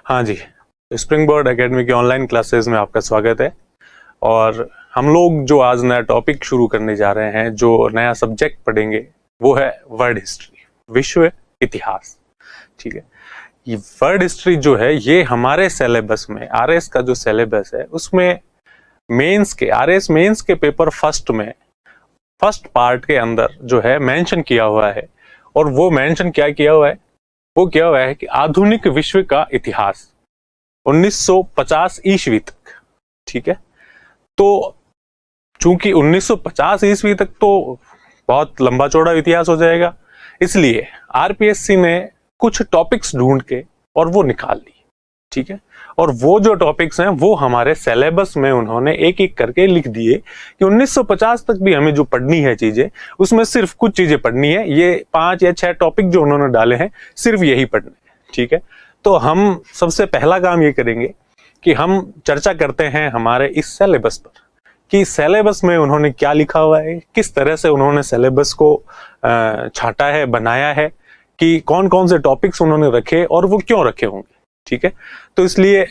हाँ जी, spring board academy की online classes में आपका स्वागत है। और हम लोग जो आज नया टॉपिक शुरू करने जा रहे हैं, जो नया सब्जेक्ट पढ़ेंगे, वो है वर्ल्ड हिस्ट्री, विश्व इतिहास। ठीक है, ये वर्ल्ड हिस्ट्री जो है ये हमारे सिलेबस में, आरएस का जो सिलेबस है उसमें आरएस मेंस के पेपर फर्स्ट में फर्स्ट पार्ट के अंदर जो है मेंशन किया हुआ है। और वो मेंशन क्या किया हुआ है, वो किया हुआ है कि आधुनिक विश्व का इतिहास 1950 ईस्वी तक। ठीक है, तो चूंकि 1950 ईस्वी तक तो बहुत लंबा चौड़ा इतिहास हो जाएगा, इसलिए आरपीएससी ने कुछ टॉपिक्स ढूंढ के और वो निकाल ली। ठीक है, और वो जो टॉपिक्स हैं वो हमारे सिलेबस में उन्होंने एक एक करके लिख दिए कि 1950 तक भी हमें जो पढ़नी है चीजें, उसमें सिर्फ कुछ चीजें पढ़नी है। ये 5 या 6 टॉपिक जो उन्होंने डाले हैं सिर्फ यही पढ़ने हैं। ठीक है, तो हम सबसे पहला काम ये करेंगे कि हम चर्चा करते हैं हमारे इस सिलेबस पर कि सिलेबस में उन्होंने क्या लिखा हुआ है, किस तरह से उन्होंने सिलेबस को छाटा है, बनाया है, कि कौन कौन से टॉपिक्स उन्होंने रखे और वो क्यों रखे होंगे। ठीक है, तो इसलिए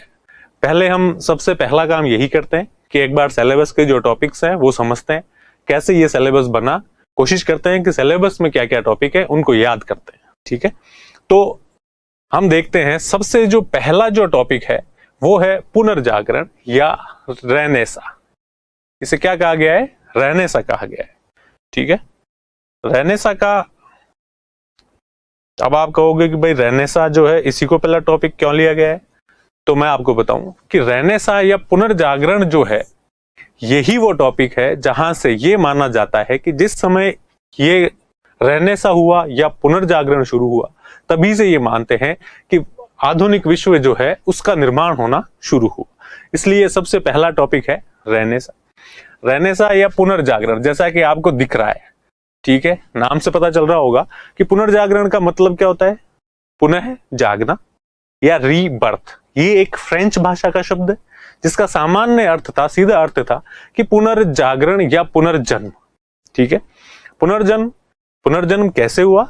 पहले हम सबसे पहला काम यही करते हैं कि एक बार सिलेबस के जो टॉपिक्स हैं वो समझते हैं, कैसे ये सिलेबस बना, कोशिश करते हैं कि सिलेबस में क्या क्या टॉपिक है उनको याद करते हैं। ठीक है, तो हम देखते हैं सबसे जो पहला जो टॉपिक है वो है पुनर्जागरण या रेनेसा। इसे क्या कहा गया है? रेनेसा कहा गया है। ठीक है, रेनेसा का, अब आप कहोगे कि भाई रेनेसा जो है इसी को पहला टॉपिक क्यों लिया गया है, तो मैं आपको बताऊं कि रेनेसा या पुनर्जागरण जो है यही वो टॉपिक है जहां से ये माना जाता है कि जिस समय ये रेनेसा हुआ या पुनर्जागरण शुरू हुआ, तभी से ये मानते हैं कि आधुनिक विश्व जो है उसका निर्माण होना शुरू हुआ। इसलिए सबसे पहला टॉपिक है रेनेसा। रेनेसा या पुनर्जागरण, जैसा कि आपको दिख रहा है, ठीक है, नाम से पता चल रहा होगा कि पुनर्जागरण का मतलब क्या होता है? पुनः जागना या रीबर्थ। ये एक फ्रेंच भाषा का शब्द है जिसका सामान्य अर्थ था, सीधा अर्थ था कि पुनर्जागरण या पुनर्जन्म। ठीक है, पुनर्जन्म कैसे हुआ,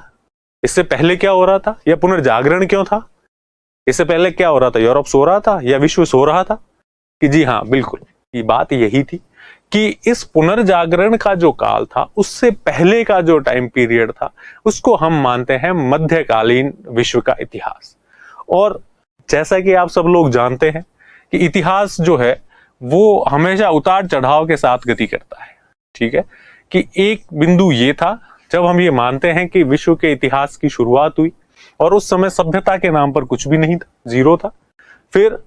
इससे पहले क्या हो रहा था, या पुनर्जागरण क्यों था, इससे पहले क्या हो रहा था, यूरोप सो रहा था या विश्व सो रहा था? कि जी हाँ, बिल्कुल, ये बात यही थी कि इस पुनर्जागरण का जो काल था उससे पहले का जो टाइम पीरियड था उसको हम मानते हैं मध्यकालीन विश्व का इतिहास। और जैसा कि आप सब लोग जानते हैं कि इतिहास जो है वो हमेशा उतार चढ़ाव के साथ गति करता है। ठीक है, कि एक बिंदु ये था जब हम ये मानते हैं कि विश्व के इतिहास की शुरुआत हुई और उस समय सभ्यता के नाम पर कुछ भी नहीं था, जीरो था। फिर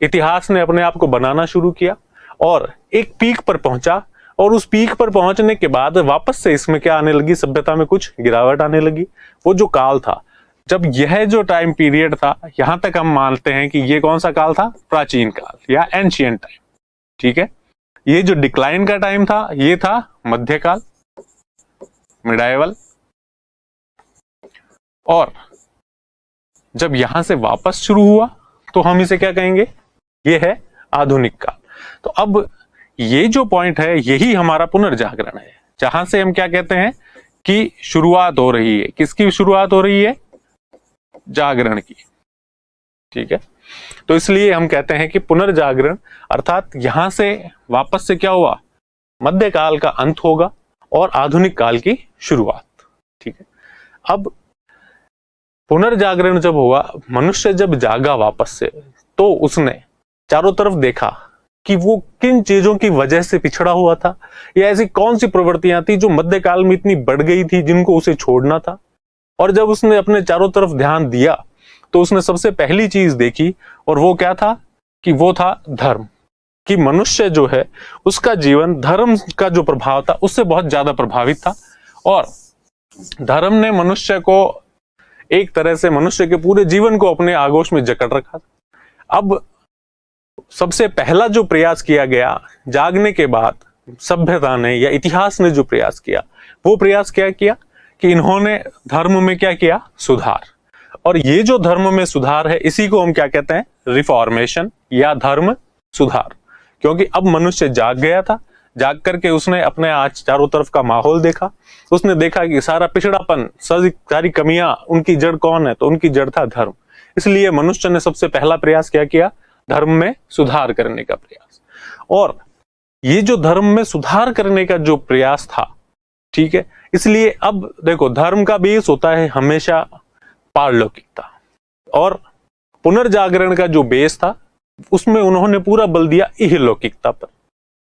इतिहास ने अपने आप को बनाना शुरू किया और एक पीक पर पहुंचा, और उस पीक पर पहुंचने के बाद वापस से इसमें क्या आने लगी, सभ्यता में कुछ गिरावट आने लगी। वो जो काल था, जब यह जो टाइम पीरियड था, यहां तक हम मानते हैं कि ये कौन सा काल था? प्राचीन काल या एंशिएंट टाइम। ठीक है, ये जो डिक्लाइन का टाइम था ये था मध्यकाल, मिडाइवल। और जब यहां से वापस शुरू हुआ तो हम इसे क्या कहेंगे? ये है आधुनिक काल। तो अब ये जो पॉइंट है यही हमारा पुनर्जागरण है, जहां से हम क्या कहते हैं कि शुरुआत हो रही है। किसकी शुरुआत हो रही है? जागरण की। ठीक है, तो इसलिए हम कहते हैं कि पुनर्जागरण अर्थात यहां से वापस से क्या हुआ? मध्यकाल का अंत होगा और आधुनिक काल की शुरुआत। ठीक है, अब पुनर्जागरण जब हुआ, मनुष्य जब जागा वापस से, तो उसने चारों तरफ देखा कि वो किन चीजों की वजह से पिछड़ा हुआ था, या ऐसी कौन सी प्रवृत्तियां थी जो मध्यकाल में इतनी बढ़ गई थी जिनको उसे छोड़ना था। और जब उसने अपने चारों तरफ ध्यान दिया तो उसने सबसे पहली चीज देखी, और वो क्या था? कि वो था धर्म। कि मनुष्य जो है उसका जीवन धर्म का जो प्रभाव था उससे बहुत ज्यादा प्रभावित था, और धर्म ने मनुष्य को एक तरह से, मनुष्य के पूरे जीवन को अपने आगोश में जकड़ रखा था। अब सबसे पहला जो प्रयास किया गया जागने के बाद, सभ्यता ने या इतिहास ने जो प्रयास किया, वो प्रयास क्या किया कि इन्होंने धर्म में क्या किया? सुधार। और ये जो धर्म में सुधार है इसी को हम क्या कहते हैं? रिफॉर्मेशन या धर्म सुधार। क्योंकि अब मनुष्य जाग गया था, जाग करके उसने अपने आज चारों तरफ का माहौल देखा, उसने देखा कि सारा पिछड़ापन, सारी कमियां, उनकी जड़ कौन है? तो उनकी जड़ था धर्म। इसलिए मनुष्य ने सबसे पहला प्रयास क्या किया? धर्म में सुधार करने का प्रयास। और ये जो धर्म में सुधार करने का जो प्रयास था, ठीक है, इसलिए अब देखो धर्म का बेस होता है हमेशा पारलौकिकता, और पुनर्जागरण का जो बेस था उसमें उन्होंने पूरा बल दिया इहलौकिकता पर,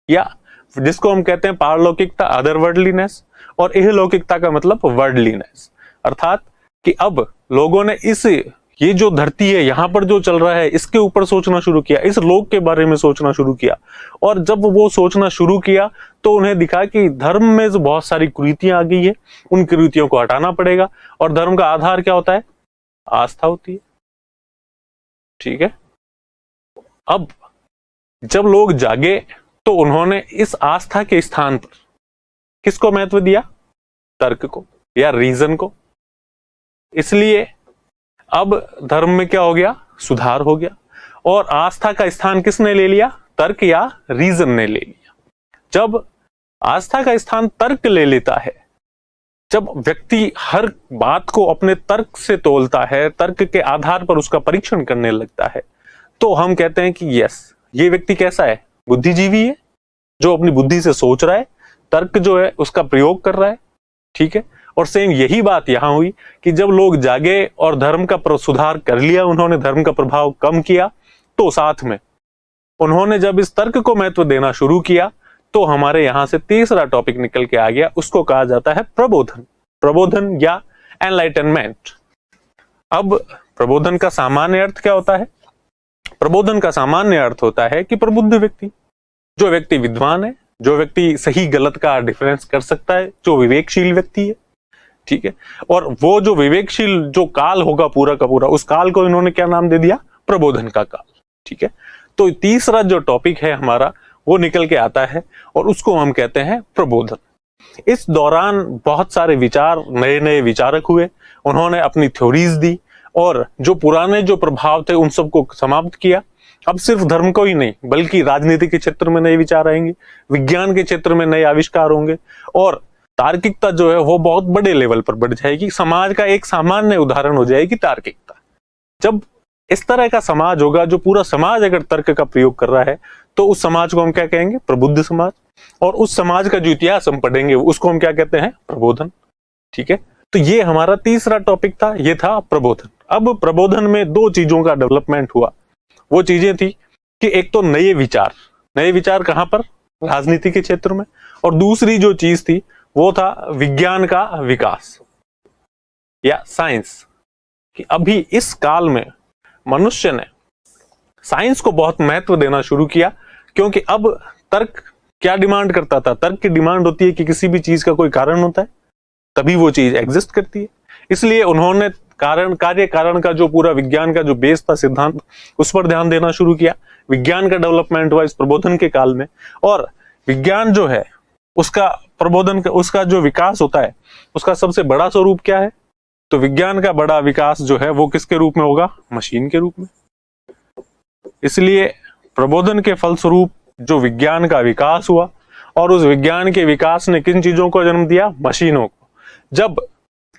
या जिसको हम कहते हैं पारलौकिकता अदरवर्ल्डलीनेस, और इहलौकिकता का मतलब वर्ल्डलीनेस। अर्थात कि अब लोगों ने ये जो धरती है यहां पर जो चल रहा है इसके ऊपर सोचना शुरू किया, इस लोक के बारे में सोचना शुरू किया। और जब वो सोचना शुरू किया तो उन्हें दिखा कि धर्म में जो बहुत सारी कुरीतियां आ गई है, उन कुरीतियों को हटाना पड़ेगा। और धर्म का आधार क्या होता है? आस्था होती है, ठीक है। अब जब लोग जागे तो उन्होंने इस आस्था के स्थान पर किसको महत्व दिया? तर्क को या रीजन को। इसलिए अब धर्म में क्या हो गया? सुधार हो गया। और आस्था का स्थान किसने ले लिया? तर्क या रीजन ने ले लिया। जब आस्था का स्थान तर्क ले लेता है, जब व्यक्ति हर बात को अपने तर्क से तोलता है, तर्क के आधार पर उसका परीक्षण करने लगता है, तो हम कहते हैं कि यस, ये व्यक्ति कैसा है? बुद्धिजीवी है, जो अपनी बुद्धि से सोच रहा है, तर्क जो है उसका प्रयोग कर रहा है, ठीक है। और सेम यही बात यहां हुई कि जब लोग जागे और धर्म का सुधार कर लिया, उन्होंने धर्म का प्रभाव कम किया, तो साथ में उन्होंने जब इस तर्क को महत्व देना शुरू किया, तो हमारे यहां से तीसरा टॉपिक निकल के आ गया, उसको कहा जाता है प्रबोधन। प्रबोधन या एनलाइटनमेंट। अब प्रबोधन का सामान्य अर्थ क्या होता है? प्रबोधन का सामान्य अर्थ होता है कि प्रबुद्ध व्यक्ति, जो व्यक्ति विद्वान है, जो व्यक्ति सही गलत का डिफरेंस कर सकता है, जो विवेकशील व्यक्ति है, ठीक है। और वो जो विवेकशील जो काल होगा पूरा का पूरा, उस काल को इन्होंने क्या नाम दे दिया? प्रबोधन का काल, ठीक है। तो तीसरा जो टॉपिक है हमारा वो निकल के आता है और उसको हम कहते हैं प्रबोधन। इस दौरान बहुत सारे विचार, नए नए विचारक हुए, उन्होंने अपनी थ्योरीज दी और जो पुराने जो प्रभाव थे उन सबको समाप्त किया। अब सिर्फ धर्म को ही नहीं बल्कि राजनीति के क्षेत्र में नए विचार आएंगे, विज्ञान के क्षेत्र में नए आविष्कार होंगे, और तार्किकता जो है वो बहुत बड़े लेवल पर बढ़ जाएगी। समाज का एक सामान्य उदाहरण हो जाएगी तार्किकता। जब इस तरह का समाज होगा, जो पूरा समाज अगर तर्क का प्रयोग कर रहा है, तो उस समाज को हम क्या कहेंगे? प्रबुद्ध समाज। और उस समाज का जो इतिहास हम पढ़ेंगे उसको हम क्या कहते हैं? प्रबोधन, ठीक है। तो ये हमारा तीसरा टॉपिक था, ये था प्रबोधन। अब प्रबोधन में दो चीजों का डेवलपमेंट हुआ। वो चीजें थी कि एक तो नए विचार कहां पर? राजनीति के क्षेत्र में। और दूसरी जो चीज थी वो था विज्ञान का विकास या साइंस। कि अभी इस काल में मनुष्य ने साइंस को बहुत महत्व देना शुरू किया, क्योंकि अब तर्क क्या डिमांड करता था? तर्क की डिमांड होती है कि किसी भी चीज का कोई कारण होता है तभी वो चीज एग्जिस्ट करती है। इसलिए उन्होंने कार्य कारण का जो पूरा विज्ञान का जो बेस था, सिद्धांत, उस पर ध्यान देना शुरू किया। विज्ञान का डेवलपमेंट हुआ इस प्रबोधन के काल में। और विज्ञान जो है उसका प्रबोधन का, उसका जो विकास होता है, उसका सबसे बड़ा स्वरूप क्या है? तो विज्ञान का बड़ा विकास जो है वो किसके रूप में होगा? मशीन के रूप में। इसलिए प्रबोधन के फलस्वरूप जो विज्ञान का विकास हुआ, और उस विज्ञान के विकास ने किन चीजों को जन्म दिया? मशीनों को। जब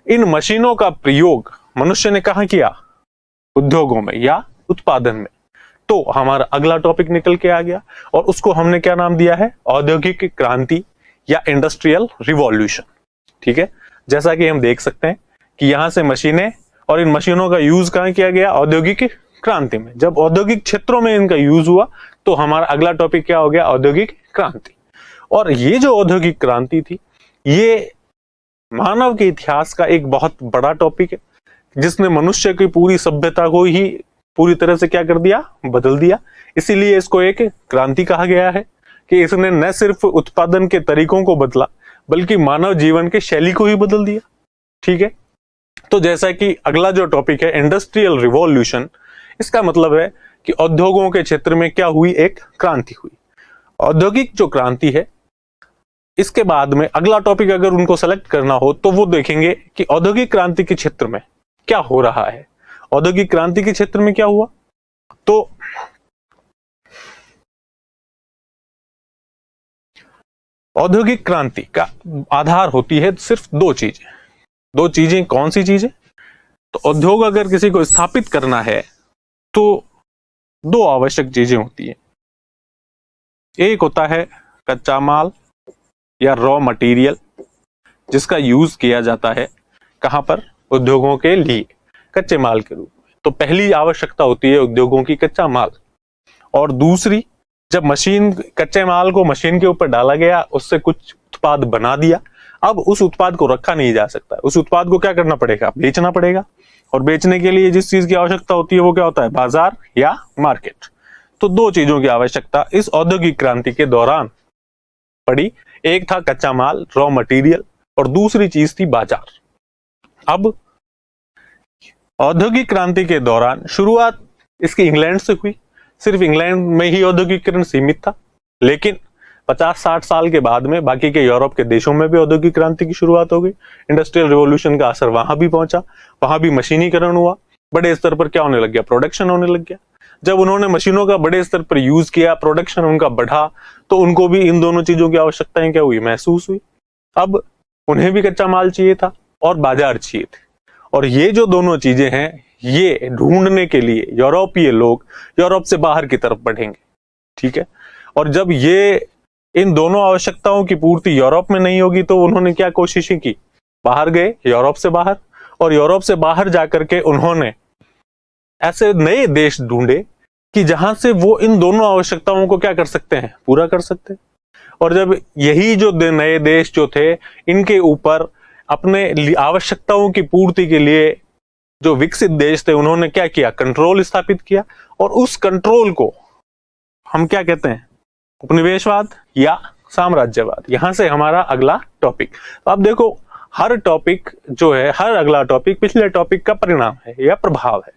इन मशीनों का प्रयोग मनुष्य ने कहां किया? उद्योगों में या उत्पादन में। तो हमारा अगला टॉपिक निकल के आ गया और उसको हमने क्या नाम दिया है? औद्योगिक क्रांति या इंडस्ट्रियल रिवॉल्यूशन, ठीक है। जैसा कि हम देख सकते हैं कि यहां से मशीनें, और इन मशीनों का यूज कहां किया गया? औद्योगिक क्रांति में। जब औद्योगिक क्षेत्रों में इनका यूज हुआ तो हमारा अगला टॉपिक क्या हो गया? औद्योगिक क्रांति। और ये जो औद्योगिक क्रांति थी, ये मानव के इतिहास का एक बहुत बड़ा टॉपिक है, जिसने मनुष्य की पूरी सभ्यता को ही पूरी तरह से क्या कर दिया? बदल दिया। इसीलिए इसको एक क्रांति कहा गया है कि इसने न सिर्फ उत्पादन के तरीकों को बदला बल्कि मानव जीवन के शैली को ही बदल दिया, ठीक है। तो जैसा कि अगला जो टॉपिक है इंडस्ट्रियल रिवॉल्यूशन, इसका मतलब है कि उद्योगों के क्षेत्र में क्या हुई? एक क्रांति हुई। औद्योगिक जो क्रांति है, इसके बाद में अगला टॉपिक अगर उनको सेलेक्ट करना हो तो वो देखेंगे कि औद्योगिक क्रांति के क्षेत्र में क्या हो रहा है। औद्योगिक क्रांति के क्षेत्र में क्या हुआ? तो औद्योगिक क्रांति का आधार होती है सिर्फ दो चीजें। कौन सी चीजें? तो उद्योग अगर किसी को स्थापित करना है तो दो आवश्यक चीजें होती हैं। एक होता है कच्चा माल या रॉ मटेरियल, जिसका यूज किया जाता है कहां पर, उद्योगों के लिए कच्चे माल के रूप में। तो पहली आवश्यकता होती है उद्योगों की कच्चा माल, और दूसरी, जब मशीन कच्चे माल को मशीन के ऊपर डाला गया, उससे कुछ उत्पाद बना दिया, अब उस उत्पाद को रखा नहीं जा सकता, उस उत्पाद को क्या करना पड़ेगा, बेचना पड़ेगा। और बेचने के लिए जिस चीज की आवश्यकता होती है वो क्या होता है, बाजार या मार्केट। तो दो चीजों की आवश्यकता इस औद्योगिक क्रांति के दौरान पड़ी, एक था कच्चा माल रॉ मटेरियल और दूसरी चीज थी बाजार। अब औद्योगिक क्रांति के दौरान शुरुआत इसकी इंग्लैंड से हुई, सिर्फ इंग्लैंड में ही औद्योगिकरण सीमित था, लेकिन 50-60 साल के बाद में बाकी के यूरोप के देशों में भी औद्योगिक क्रांति की शुरुआत हो गई। इंडस्ट्रियल रिवॉल्यूशन का असर वहां भी पहुंचा, वहां भी मशीनीकरण हुआ, बड़े स्तर पर क्या होने लग गया, प्रोडक्शन होने लग गया। जब उन्होंने मशीनों का बड़े स्तर पर यूज किया, प्रोडक्शन उनका बढ़ा, तो उनको भी इन दोनों चीजों की आवश्यकताएं क्या हुई, महसूस हुई। अब उन्हें भी कच्चा माल चाहिए था और बाजार चाहिए थे, और ये जो दोनों चीजें हैं, ये ढूंढने के लिए यूरोपीय लोग यूरोप से बाहर की तरफ बढ़ेंगे, ठीक है। और जब ये इन दोनों आवश्यकताओं की पूर्ति यूरोप में नहीं होगी, तो उन्होंने क्या कोशिशें की, बाहर गए यूरोप से बाहर, और यूरोप से बाहर जाकर के उन्होंने ऐसे नए देश ढूंढे कि जहां से वो इन दोनों आवश्यकताओं को क्या कर सकते हैं, पूरा कर सकते हैं। और जब यही जो नए देश जो थे, इनके ऊपर अपने आवश्यकताओं की पूर्ति के लिए जो विकसित देश थे, उन्होंने क्या किया, कंट्रोल स्थापित किया, और उस कंट्रोल को हम क्या कहते हैं, उपनिवेशवाद या साम्राज्यवाद। यहां से हमारा अगला टॉपिक। तो आप देखो, हर टॉपिक जो है, हर अगला टॉपिक पिछले टॉपिक का परिणाम है या प्रभाव है।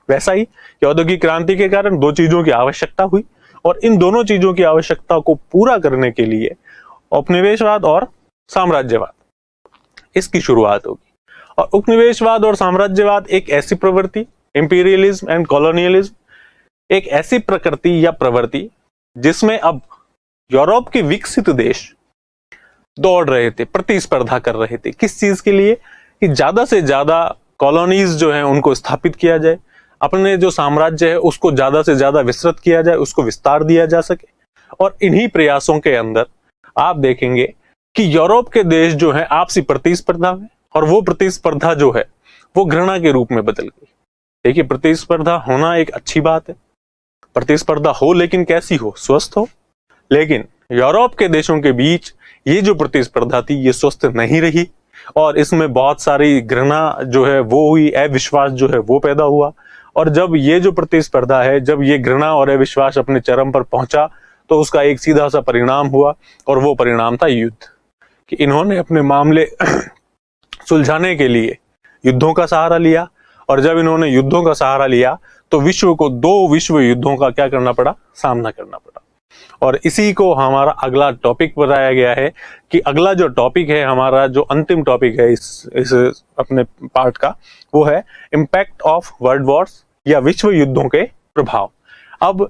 वैसा ही औद्योगिक क्रांति के कारण दो चीजों की आवश्यकता हुई, और इन दोनों चीजों की आवश्यकता को पूरा करने के लिए उपनिवेशवाद और साम्राज्यवाद, इसकी शुरुआत होगी। और उपनिवेशवाद और साम्राज्यवाद एक ऐसी प्रवृत्ति, इंपीरियलिज्म एंड कॉलोनियलिज्म, एक ऐसी प्रकृति या प्रवृत्ति जिसमें अब यूरोप के विकसित देश दौड़ रहे थे, प्रतिस्पर्धा कर रहे थे, किस चीज के लिए, कि ज्यादा से ज्यादा कॉलोनीज जो है उनको स्थापित किया जाए, अपने जो साम्राज्य है उसको ज्यादा से ज्यादा विस्तृत किया जाए, उसको विस्तार दिया जा सके। और इन्हीं प्रयासों के अंदर आप देखेंगे कि यूरोप के देश जो है आपसी प्रतिस्पर्धा में, और वो प्रतिस्पर्धा जो है वो घृणा के रूप में बदल गई। देखिए, प्रतिस्पर्धा होना एक अच्छी बात है, प्रतिस्पर्धा हो, लेकिन कैसी हो, स्वस्थ हो। लेकिन यूरोप के देशों के बीच ये जो प्रतिस्पर्धा थी, ये स्वस्थ नहीं रही, और इसमें बहुत सारी घृणा जो है वो हुई, अविश्वास जो है वो पैदा हुआ। और जब ये जो प्रतिस्पर्धा है, जब ये घृणा और अविश्वास अपने चरम पर पहुंचा, तो उसका एक सीधा सा परिणाम हुआ, और वो परिणाम था युद्ध। कि इन्होंने अपने मामले सुलझाने के लिए युद्धों का सहारा लिया, और जब इन्होंने युद्धों का सहारा लिया तो विश्व को दो विश्व युद्धों का क्या करना पड़ा, सामना करना पड़ा। और इसी को हमारा अगला टॉपिक बताया गया है, कि अगला जो टॉपिक है हमारा, जो अंतिम टॉपिक है इस अपने पार्ट का, वो है इम्पैक्ट ऑफ वर्ल्ड वॉर्स या विश्व युद्धों के प्रभाव। अब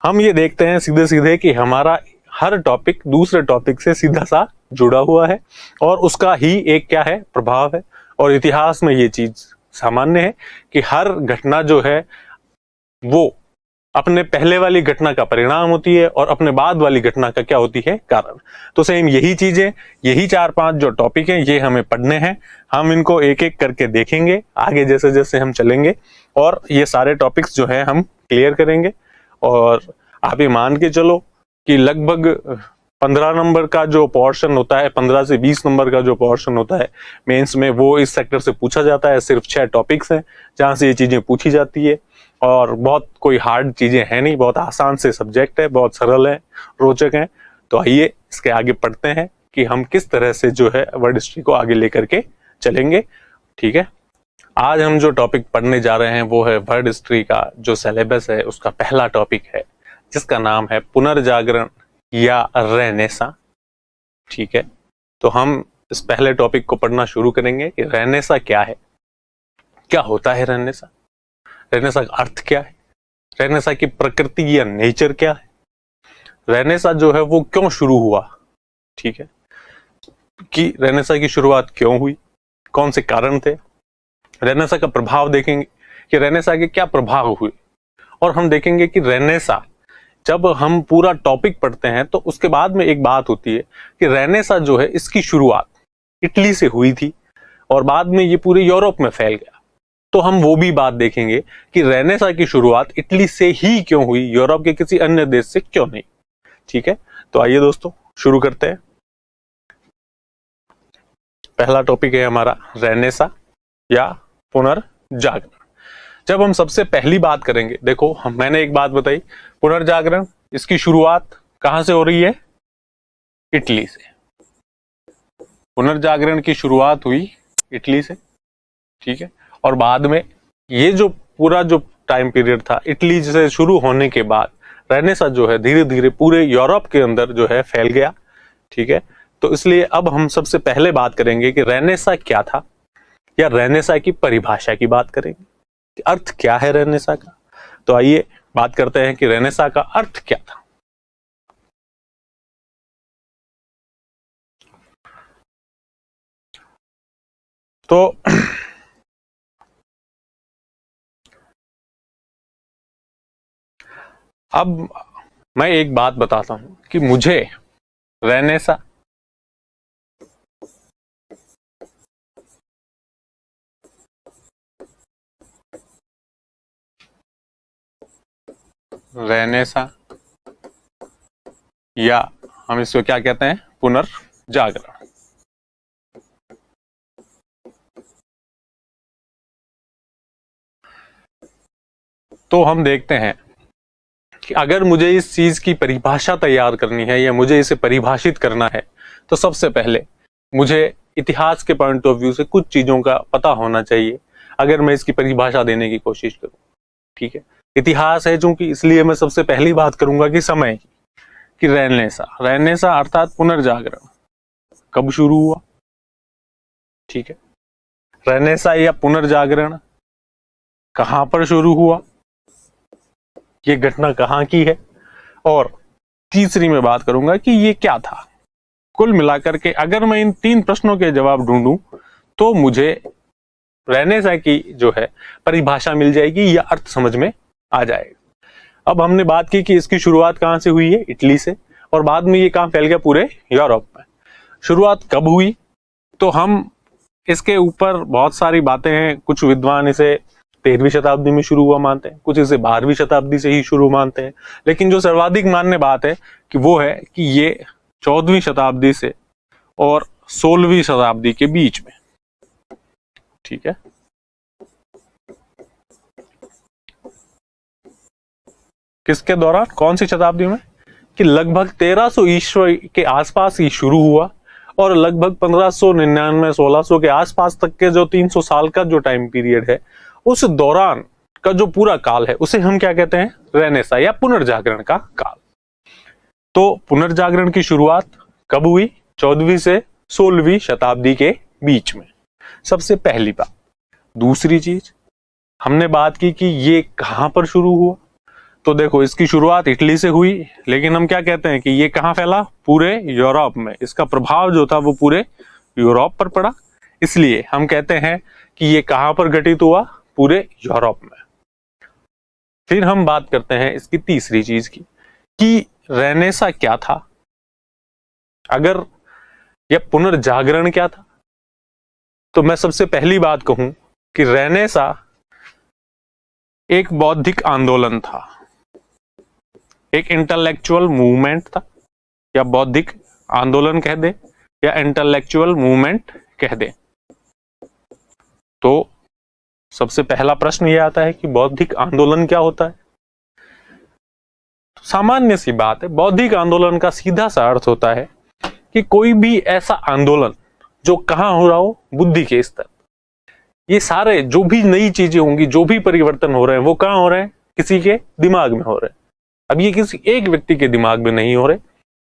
हम ये देखते हैं सीधे सीधे कि हमारा हर टॉपिक दूसरे टॉपिक से सीधा सा जुड़ा हुआ है, और उसका ही एक क्या है, प्रभाव है। और इतिहास में ये चीज सामान्य है कि हर घटना जो है वो अपने पहले वाली घटना का परिणाम होती है, और अपने बाद वाली घटना का क्या होती है, कारण। तो सेम यही चीजें, यही 4-5 जो टॉपिक हैं, ये हमें पढ़ने हैं। हम इनको एक एक करके देखेंगे आगे जैसे जैसे हम चलेंगे, और ये सारे टॉपिक्स जो है हम क्लियर करेंगे। और आप ये मान के चलो कि लगभग 15 नंबर का जो पोर्शन होता है, 15 से 20 नंबर का जो पोर्शन होता है मेंस में, वो इस सेक्टर से पूछा जाता है। सिर्फ 6 टॉपिक्स हैं जहां से ये चीजें पूछी जाती है, और बहुत कोई हार्ड चीजें हैं नहीं, बहुत आसान से सब्जेक्ट है, बहुत सरल है, रोचक है। तो आइए इसके आगे पढ़ते हैं कि हम किस तरह से जो है वर्ल्ड हिस्ट्री को आगे लेकर के चलेंगे, ठीक है। आज हम जो टॉपिक पढ़ने जा रहे हैं वो है वर्ल्ड हिस्ट्री का जो सिलेबस है, उसका पहला टॉपिक है, जिसका नाम है पुनर्जागरण या रेनेसां, ठीक है। तो हम इस पहले टॉपिक को पढ़ना शुरू करेंगे कि रेनेसां क्या है, क्या होता है रेनेसां, रेनेसां का अर्थ क्या है, रेनेसां की प्रकृति या नेचर क्या है, रेनेसां जो है वो क्यों शुरू हुआ, ठीक है, कि रेनेसां की शुरुआत क्यों हुई, कौन से कारण थे, रेनेसां का प्रभाव देखेंगे कि रेनेसां के क्या प्रभाव हुए, और हम देखेंगे कि रेनेसां, जब हम पूरा टॉपिक पढ़ते हैं तो उसके बाद में एक बात होती है कि रेनेसां जो है इसकी शुरुआत इटली से हुई थी और बाद में ये पूरे यूरोप में फैल गया। तो हम वो भी बात देखेंगे कि रेनेसां की शुरुआत इटली से ही क्यों हुई, यूरोप के किसी अन्य देश से क्यों नहीं। ठीक है, तो आइए दोस्तों शुरू करते हैं। पहला टॉपिक है हमारा रेनेसां या पुनर्जागरण। जब हम सबसे पहली बात करेंगे, देखो मैंने एक बात बताई, पुनर्जागरण इसकी शुरुआत कहां से हो रही है? इटली से। पुनर्जागरण की शुरुआत हुई इटली से, ठीक है, और बाद में ये जो पूरा जो टाइम पीरियड था, इटली से शुरू होने के बाद रेनेसां जो है धीरे धीरे पूरे यूरोप के अंदर जो है फैल गया। ठीक है, तो इसलिए अब हम सबसे पहले बात करेंगे कि रेनेसां क्या था, या रेनेसां की परिभाषा की बात करेंगे कि अर्थ क्या है रेनेसां का। तो आइए बात करते हैं कि रेनेसां का अर्थ क्या था। तो अब मैं एक बात बताता हूं कि मुझे रेनेसां या हम इसको क्या कहते हैं, पुनर्जागरण। तो हम देखते हैं कि अगर मुझे इस चीज की परिभाषा तैयार करनी है या मुझे इसे परिभाषित करना है, तो सबसे पहले मुझे इतिहास के पॉइंट ऑफ व्यू से कुछ चीजों का पता होना चाहिए अगर मैं इसकी परिभाषा देने की कोशिश करूं। ठीक है, इतिहास है चूंकि, इसलिए मैं सबसे पहली बात करूंगा कि समय की रेनेसां अर्थात पुनर्जागरण कब शुरू हुआ। ठीक है, रेनेसां या पुनर्जागरण कहां पर शुरू हुआ, ये घटना कहां की है, और तीसरी मैं बात करूंगा कि ये क्या था। कुल मिलाकर के अगर मैं इन 3 प्रश्नों के जवाब ढूंढूं तो मुझे रेनेसां की जो है परिभाषा मिल जाएगी या अर्थ समझ में आ जाएगा। अब हमने बात की कि इसकी शुरुआत कहां से हुई है, इटली से, और बाद में ये कहां फैल गया, पूरे यूरोप में। शुरुआत कब हुई, तो हम इसके ऊपर बहुत सारी बातें हैं। कुछ विद्वान इसे 13वीं शताब्दी में शुरू हुआ मानते हैं, कुछ इसे 12वीं शताब्दी से ही शुरू मानते हैं, लेकिन जो सर्वाधिक मान्य बात है कि वो है कि ये 14वीं शताब्दी से और 16वीं शताब्दी के बीच में। ठीक है, किसके दौरान, कौन सी शताब्दी में, कि लगभग 1300 ईस्वी के आसपास ही शुरू हुआ और लगभग 1599 1600 के आसपास तक के जो 300 साल का जो टाइम पीरियड है, उस दौरान का जो पूरा काल है उसे हम क्या कहते हैं, रेनेसां या पुनर्जागरण का काल। तो पुनर्जागरण की शुरुआत कब हुई, 14वीं से 16वीं शताब्दी के बीच में, सबसे पहली बात। दूसरी चीज हमने बात की कि ये कहां पर शुरू हुआ, तो देखो इसकी शुरुआत इटली से हुई, लेकिन हम क्या कहते हैं कि ये कहां फैला, पूरे यूरोप में। इसका प्रभाव जो था वो पूरे यूरोप पर पड़ा, इसलिए हम कहते हैं कि ये कहां पर घटित हुआ, पूरे यूरोप में। फिर हम बात करते हैं इसकी तीसरी चीज की कि रेनेसां क्या था, अगर यह पुनर्जागरण क्या था। तो मैं सबसे पहली बात कहूं कि रेनेसां एक बौद्धिक आंदोलन था, एक इंटेलेक्चुअल मूवमेंट था, या बौद्धिक आंदोलन कह दे या इंटेलेक्चुअल मूवमेंट कह दे। तो सबसे पहला प्रश्न यह आता है कि बौद्धिक आंदोलन क्या होता है। सामान्य सी बात है, बौद्धिक आंदोलन का सीधा सा अर्थ होता है कि कोई भी ऐसा आंदोलन जो कहां हो रहा हो, बुद्धि के स्तर। ये सारे जो भी नई चीजें होंगी, जो भी परिवर्तन हो रहे हैं, वो कहां हो रहे हैं, किसी के दिमाग में हो रहे हैं। अब ये किसी एक व्यक्ति के दिमाग में नहीं हो रहे,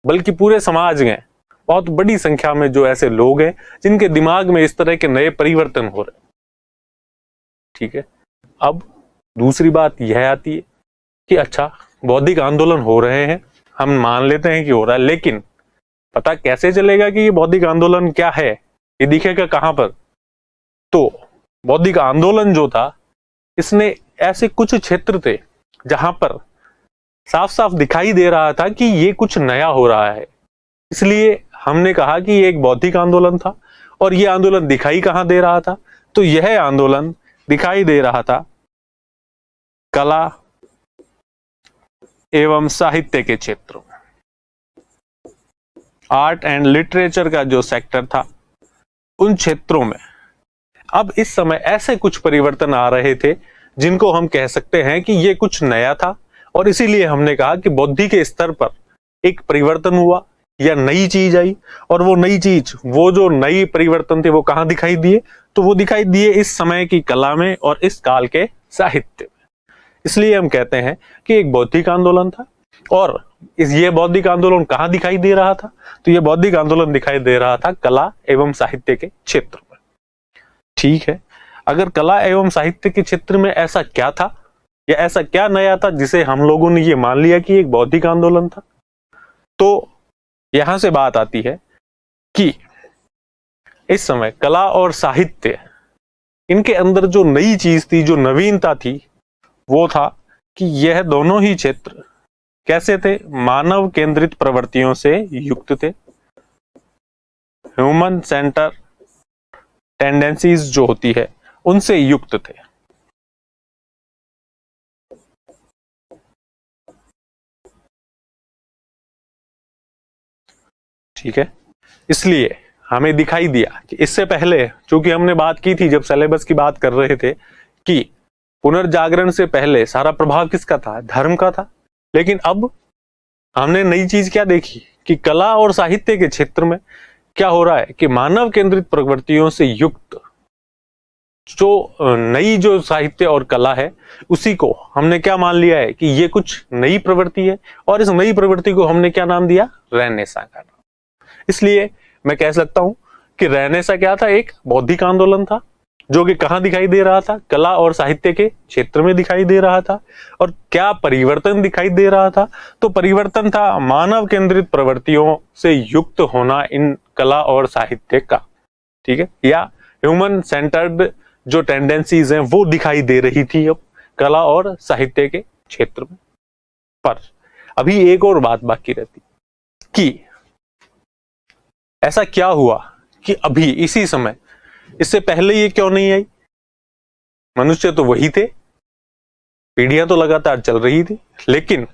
बल्कि पूरे समाज में बहुत बड़ी संख्या में जो ऐसे लोग हैं जिनके दिमाग में इस तरह के नए परिवर्तन हो रहे हैं। ठीक है, अब दूसरी बात यह आती है कि अच्छा बौद्धिक आंदोलन हो रहे हैं, हम मान लेते हैं कि हो रहा है, लेकिन पता कैसे चलेगा कि ये बौद्धिक आंदोलन क्या है, ये दिखेगा कहां पर। तो बौद्धिक आंदोलन जो था, इसने ऐसे कुछ क्षेत्र थे जहां पर साफ साफ दिखाई दे रहा था कि ये कुछ नया हो रहा है। इसलिए हमने कहा कि ये एक बौद्धिक आंदोलन था। और ये आंदोलन दिखाई कहां दे रहा था? तो यह आंदोलन दिखाई दे रहा था कला एवं साहित्य के क्षेत्र में। आर्ट एंड लिटरेचर का जो सेक्टर था, उन क्षेत्रों में अब इस समय ऐसे कुछ परिवर्तन आ रहे थे जिनको हम कह सकते हैं कि ये कुछ नया था। और इसीलिए हमने कहा कि बौद्धिक के स्तर पर एक परिवर्तन हुआ या नई चीज आई। और वो नई चीज, वो जो नई परिवर्तन थे, वो कहां दिखाई दिए? तो वो दिखाई दिए इस समय की कला में और इस काल के साहित्य में। इसलिए हम कहते हैं कि एक बौद्धिक आंदोलन था। और ये बौद्धिक आंदोलन कहां दिखाई दे रहा था? तो ये बौद्धिक आंदोलन दिखाई दे रहा था कला एवं साहित्य के क्षेत्र में। ठीक है, अगर कला एवं साहित्य के क्षेत्र में ऐसा क्या था या ऐसा क्या नया था जिसे हम लोगों ने ये मान लिया कि एक बौद्धिक आंदोलन था? तो यहां से बात आती है कि इस समय कला और साहित्य, इनके अंदर जो नई चीज थी, जो नवीनता थी, वो था कि यह दोनों ही क्षेत्र कैसे थे? मानव केंद्रित प्रवृत्तियों से युक्त थे। ह्यूमन सेंटर टेंडेंसीज जो होती है, उनसे युक्त थे। ठीक है, इसलिए हमें दिखाई दिया कि इससे पहले, चूंकि हमने बात की थी जब सिलेबस की बात कर रहे थे, कि पुनर्जागरण से पहले सारा प्रभाव किसका था? धर्म का था। लेकिन अब हमने नई चीज क्या देखी कि कला और साहित्य के क्षेत्र में क्या हो रहा है कि मानव केंद्रित प्रवृत्तियों से युक्त जो नई जो साहित्य और कला है, उसी को हमने क्या मान लिया है कि ये कुछ नई प्रवृत्ति है। और इस नई प्रवृत्ति को हमने क्या नाम दिया? रेनेसां का नाम। इसलिए मैं कह सकता हूं कि रेनेसां क्या था? एक बौद्धिक आंदोलन था जो कि कहां दिखाई दे रहा था? कला और साहित्य के क्षेत्र में दिखाई दे रहा था। और क्या परिवर्तन दिखाई दे रहा था? तो परिवर्तन था मानव केंद्रित प्रवृत्तियों से युक्त होना इन कला और साहित्य का। ठीक है, या ह्यूमन सेंटर्ड जो टेंडेंसीज हैं वो दिखाई दे रही थी अब कला और साहित्य के क्षेत्र में। पर अभी एक और बात बाकी रहती कि ऐसा क्या हुआ कि अभी इसी समय, इससे पहले ये क्यों नहीं आई? मनुष्य तो वही थे, पीढ़ियां तो लगातार चल रही थी, लेकिन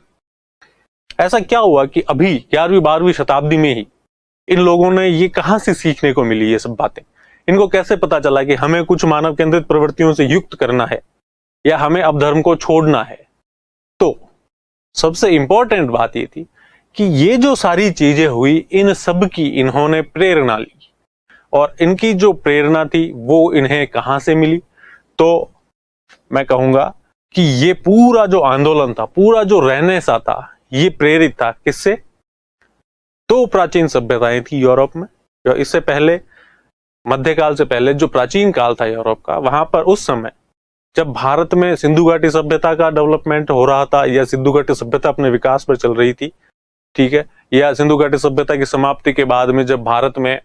ऐसा क्या हुआ कि अभी 11वीं 12वीं शताब्दी में ही इन लोगों ने ये कहां से सीखने को मिली ये सब बातें? इनको कैसे पता चला कि हमें कुछ मानव केंद्रित प्रवृत्तियों से युक्त करना है या हमें अब धर्म को छोड़ना है? तो सबसे इंपॉर्टेंट बात ये थी कि ये जो सारी चीजें हुई, इन सब की इन्होंने प्रेरणा ली। और इनकी जो प्रेरणा थी वो इन्हें कहां से मिली? तो मैं कहूंगा कि ये पूरा जो आंदोलन था, पूरा जो रेनेसां था, ये प्रेरित था किससे? दो प्राचीन सभ्यताएं थी यूरोप में। जो इससे पहले, मध्यकाल से पहले जो प्राचीन काल था यूरोप का, वहां पर उस समय जब भारत में सिंधु घाटी सभ्यता का डेवलपमेंट हो रहा था या सिंधु घाटी सभ्यता अपने विकास पर चल रही थी, ठीक है, या सिंधु घाटी सभ्यता की समाप्ति के बाद में जब भारत में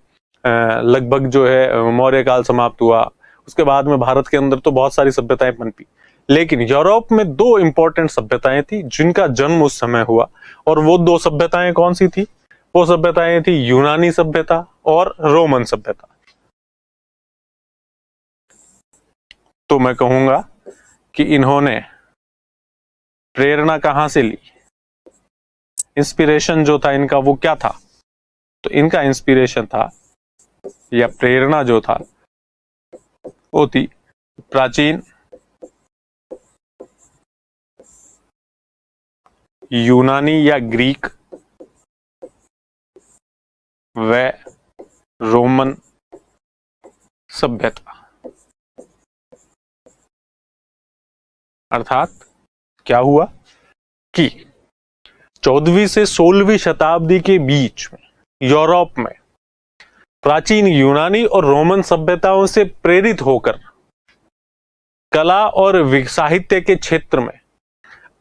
लगभग जो है मौर्य काल समाप्त हुआ, उसके बाद में भारत के अंदर तो बहुत सारी सभ्यताएं पनपी। लेकिन यूरोप में दो इंपॉर्टेंट सभ्यताएं थी जिनका जन्म उस समय हुआ। और वो दो सभ्यताएं कौन सी थी? वो सभ्यताएं थी यूनानी सभ्यता और रोमन सभ्यता। तो मैं कहूंगा कि इन्होंने प्रेरणा कहां से ली? इंस्पिरेशन जो था इनका वो क्या था? तो इनका इंस्पिरेशन था या प्रेरणा जो था वो थी प्राचीन यूनानी या ग्रीक व रोमन सभ्यता। अर्थात क्या हुआ कि 14वीं से 16वीं शताब्दी के बीच में यूरोप में प्राचीन यूनानी और रोमन सभ्यताओं से प्रेरित होकर कला और साहित्य के क्षेत्र में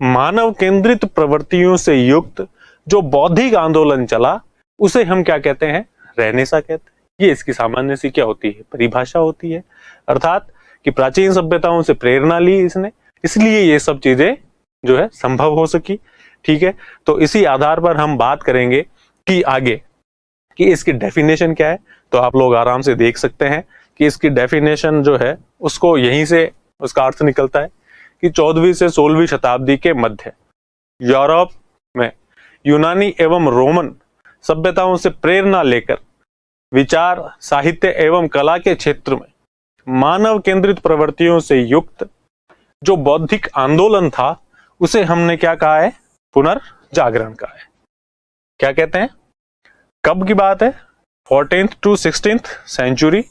मानव केंद्रित प्रवृत्तियों से युक्त जो बौद्धिक आंदोलन चला, उसे हम क्या कहते हैं? रेनेसां कहते हैं। ये इसकी सामान्य सी क्या होती है? परिभाषा होती है। अर्थात कि प्राचीन सभ्यताओं से प्रेरणा ली इसने, इसलिए ये सब चीजें जो है संभव हो सकी। ठीक है, तो इसी आधार पर हम बात करेंगे कि आगे कि इसकी डेफिनेशन क्या है। तो आप लोग आराम से देख सकते हैं कि इसकी डेफिनेशन जो है उसको यहीं से उसका अर्थ निकलता है कि 14वीं से 16वीं शताब्दी के मध्य यूरोप में यूनानी एवं रोमन सभ्यताओं से प्रेरणा लेकर विचार, साहित्य एवं कला के क्षेत्र में मानव केंद्रित प्रवृत्तियों से युक्त जो बौद्धिक आंदोलन था उसे हमने क्या कहा है, पुनर्जागरण कहा है। क्या कहते हैं, कब की बात है, 14th to 16th century.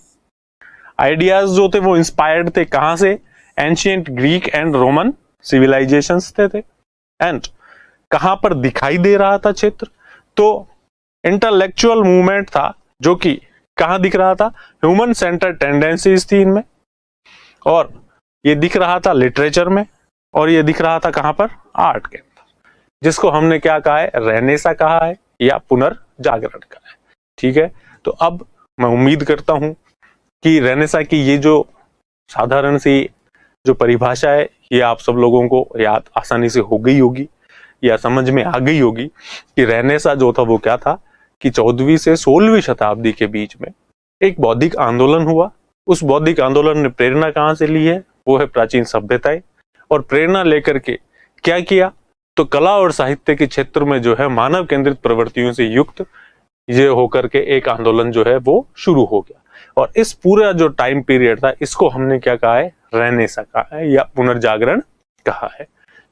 Ideas जो थे वो इंस्पायर्ड थे कहां से, ancient Greek and Roman civilisations थे एंड कहां पर दिखाई दे रहा था क्षेत्र, तो इंटेलेक्चुअल मूवमेंट था जो कि कहां दिख रहा था, ह्यूमन सेंटर टेंडेंसीज थी इनमें, और ये दिख रहा था लिटरेचर में, और ये दिख रहा था कहां पर, आर्ट के अंदर, जिसको हमने क्या कहा है, रेनेसा कहा है या पुनर्जागरण कहा है। ठीक है, तो अब मैं उम्मीद करता हूं कि रेनेसा की ये जो साधारण सी जो परिभाषा है ये आप सब लोगों को याद आसानी से हो गई होगी या समझ में आ गई होगी कि रेनेसा जो था वो क्या था कि 14वीं से 16वीं शताब्दी के बीच में एक बौद्धिक आंदोलन हुआ। उस बौद्धिक आंदोलन ने प्रेरणा कहां से ली है, वो है प्राचीन सभ्यताएं, और प्रेरणा लेकर के क्या किया, तो कला और साहित्य के क्षेत्र में जो है मानव केंद्रित प्रवृत्तियों से युक्त ये होकर के एक आंदोलन जो है वो शुरू हो गया। और इस पूरा जो टाइम पीरियड था इसको हमने क्या कहा है, रेनेसा कहा है या पुनर्जागरण कहा है।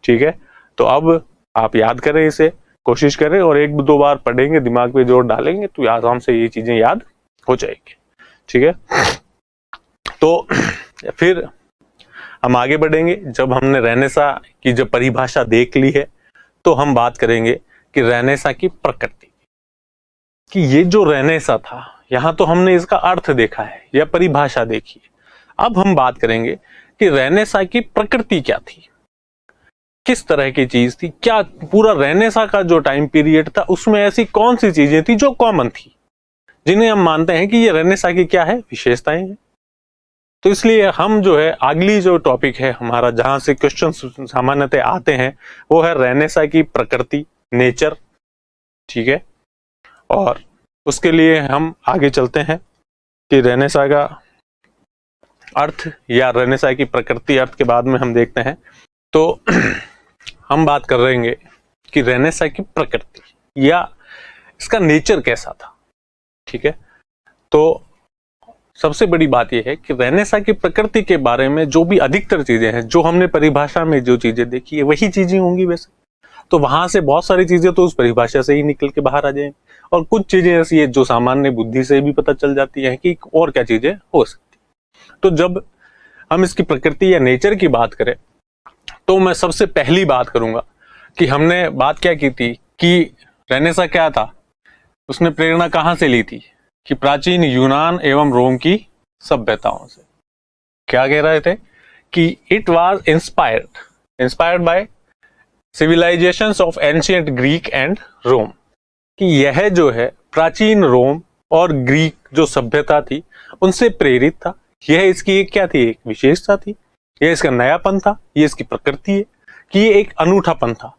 ठीक है, तो अब आप याद करें, इसे कोशिश करें और एक दो बार पढ़ेंगे, दिमाग पे जोर डालेंगे तो आराम से ये चीजें याद हो जाएगी। ठीक है, तो फिर हम आगे बढ़ेंगे। जब हमने रेनेसा की जब परिभाषा देख ली है तो हम बात करेंगे कि रेनेसा की प्रकृति, कि ये जो रेनेसा था यहां तो हमने इसका अर्थ देखा है या परिभाषा देखी है, अब हम बात करेंगे कि रेनेसा की प्रकृति क्या थी, किस तरह की चीज थी, क्या पूरा रेनेसा का जो टाइम पीरियड था उसमें ऐसी कौन सी चीजें थी जो कॉमन थी, जिन्हें हम मानते हैं कि ये रेनेसा की क्या है, विशेषताएं हैं। तो इसलिए हम जो है अगली जो टॉपिक है हमारा, जहां से क्वेश्चन सामान्यतः आते हैं, वो है रेनेसा की प्रकृति, नेचर। ठीक है, और उसके लिए हम आगे चलते हैं कि रेनेसा का अर्थ या रेनेसा की प्रकृति अर्थ के बाद में हम देखते हैं। तो हम बात कर रहे हैं कि रेनेसा की प्रकृति या इसका नेचर कैसा था। ठीक है, तो सबसे बड़ी बात यह है कि रेनेसा की प्रकृति के बारे में जो भी अधिकतर चीजें हैं, जो हमने परिभाषा में जो चीजें देखी है वही चीजें होंगी वैसे, तो वहां से बहुत सारी चीजें तो उस परिभाषा से ही निकल के बाहर आ जाएंगी, और कुछ चीजें ऐसी है जो सामान्य बुद्धि से भी पता चल जाती है कि और क्या चीजें हो सकती। तो जब हम इसकी प्रकृति या नेचर की बात करें तो मैं सबसे पहली बात करूंगा कि हमने बात क्या की थी कि रेनेसा क्या था, उसने प्रेरणा कहां से ली थी, कि प्राचीन यूनान एवं रोम की सभ्यताओं से। क्या कह रहे थे कि it was inspired by civilisations of ancient Greek and Rome, कि यह जो है प्राचीन रोम और ग्रीक जो सभ्यता थी उनसे प्रेरित था। यह इसकी एक क्या थी, एक विशेषता थी, यह इसका नयापन था, यह इसकी प्रकृति है कि ये एक अनूठापन था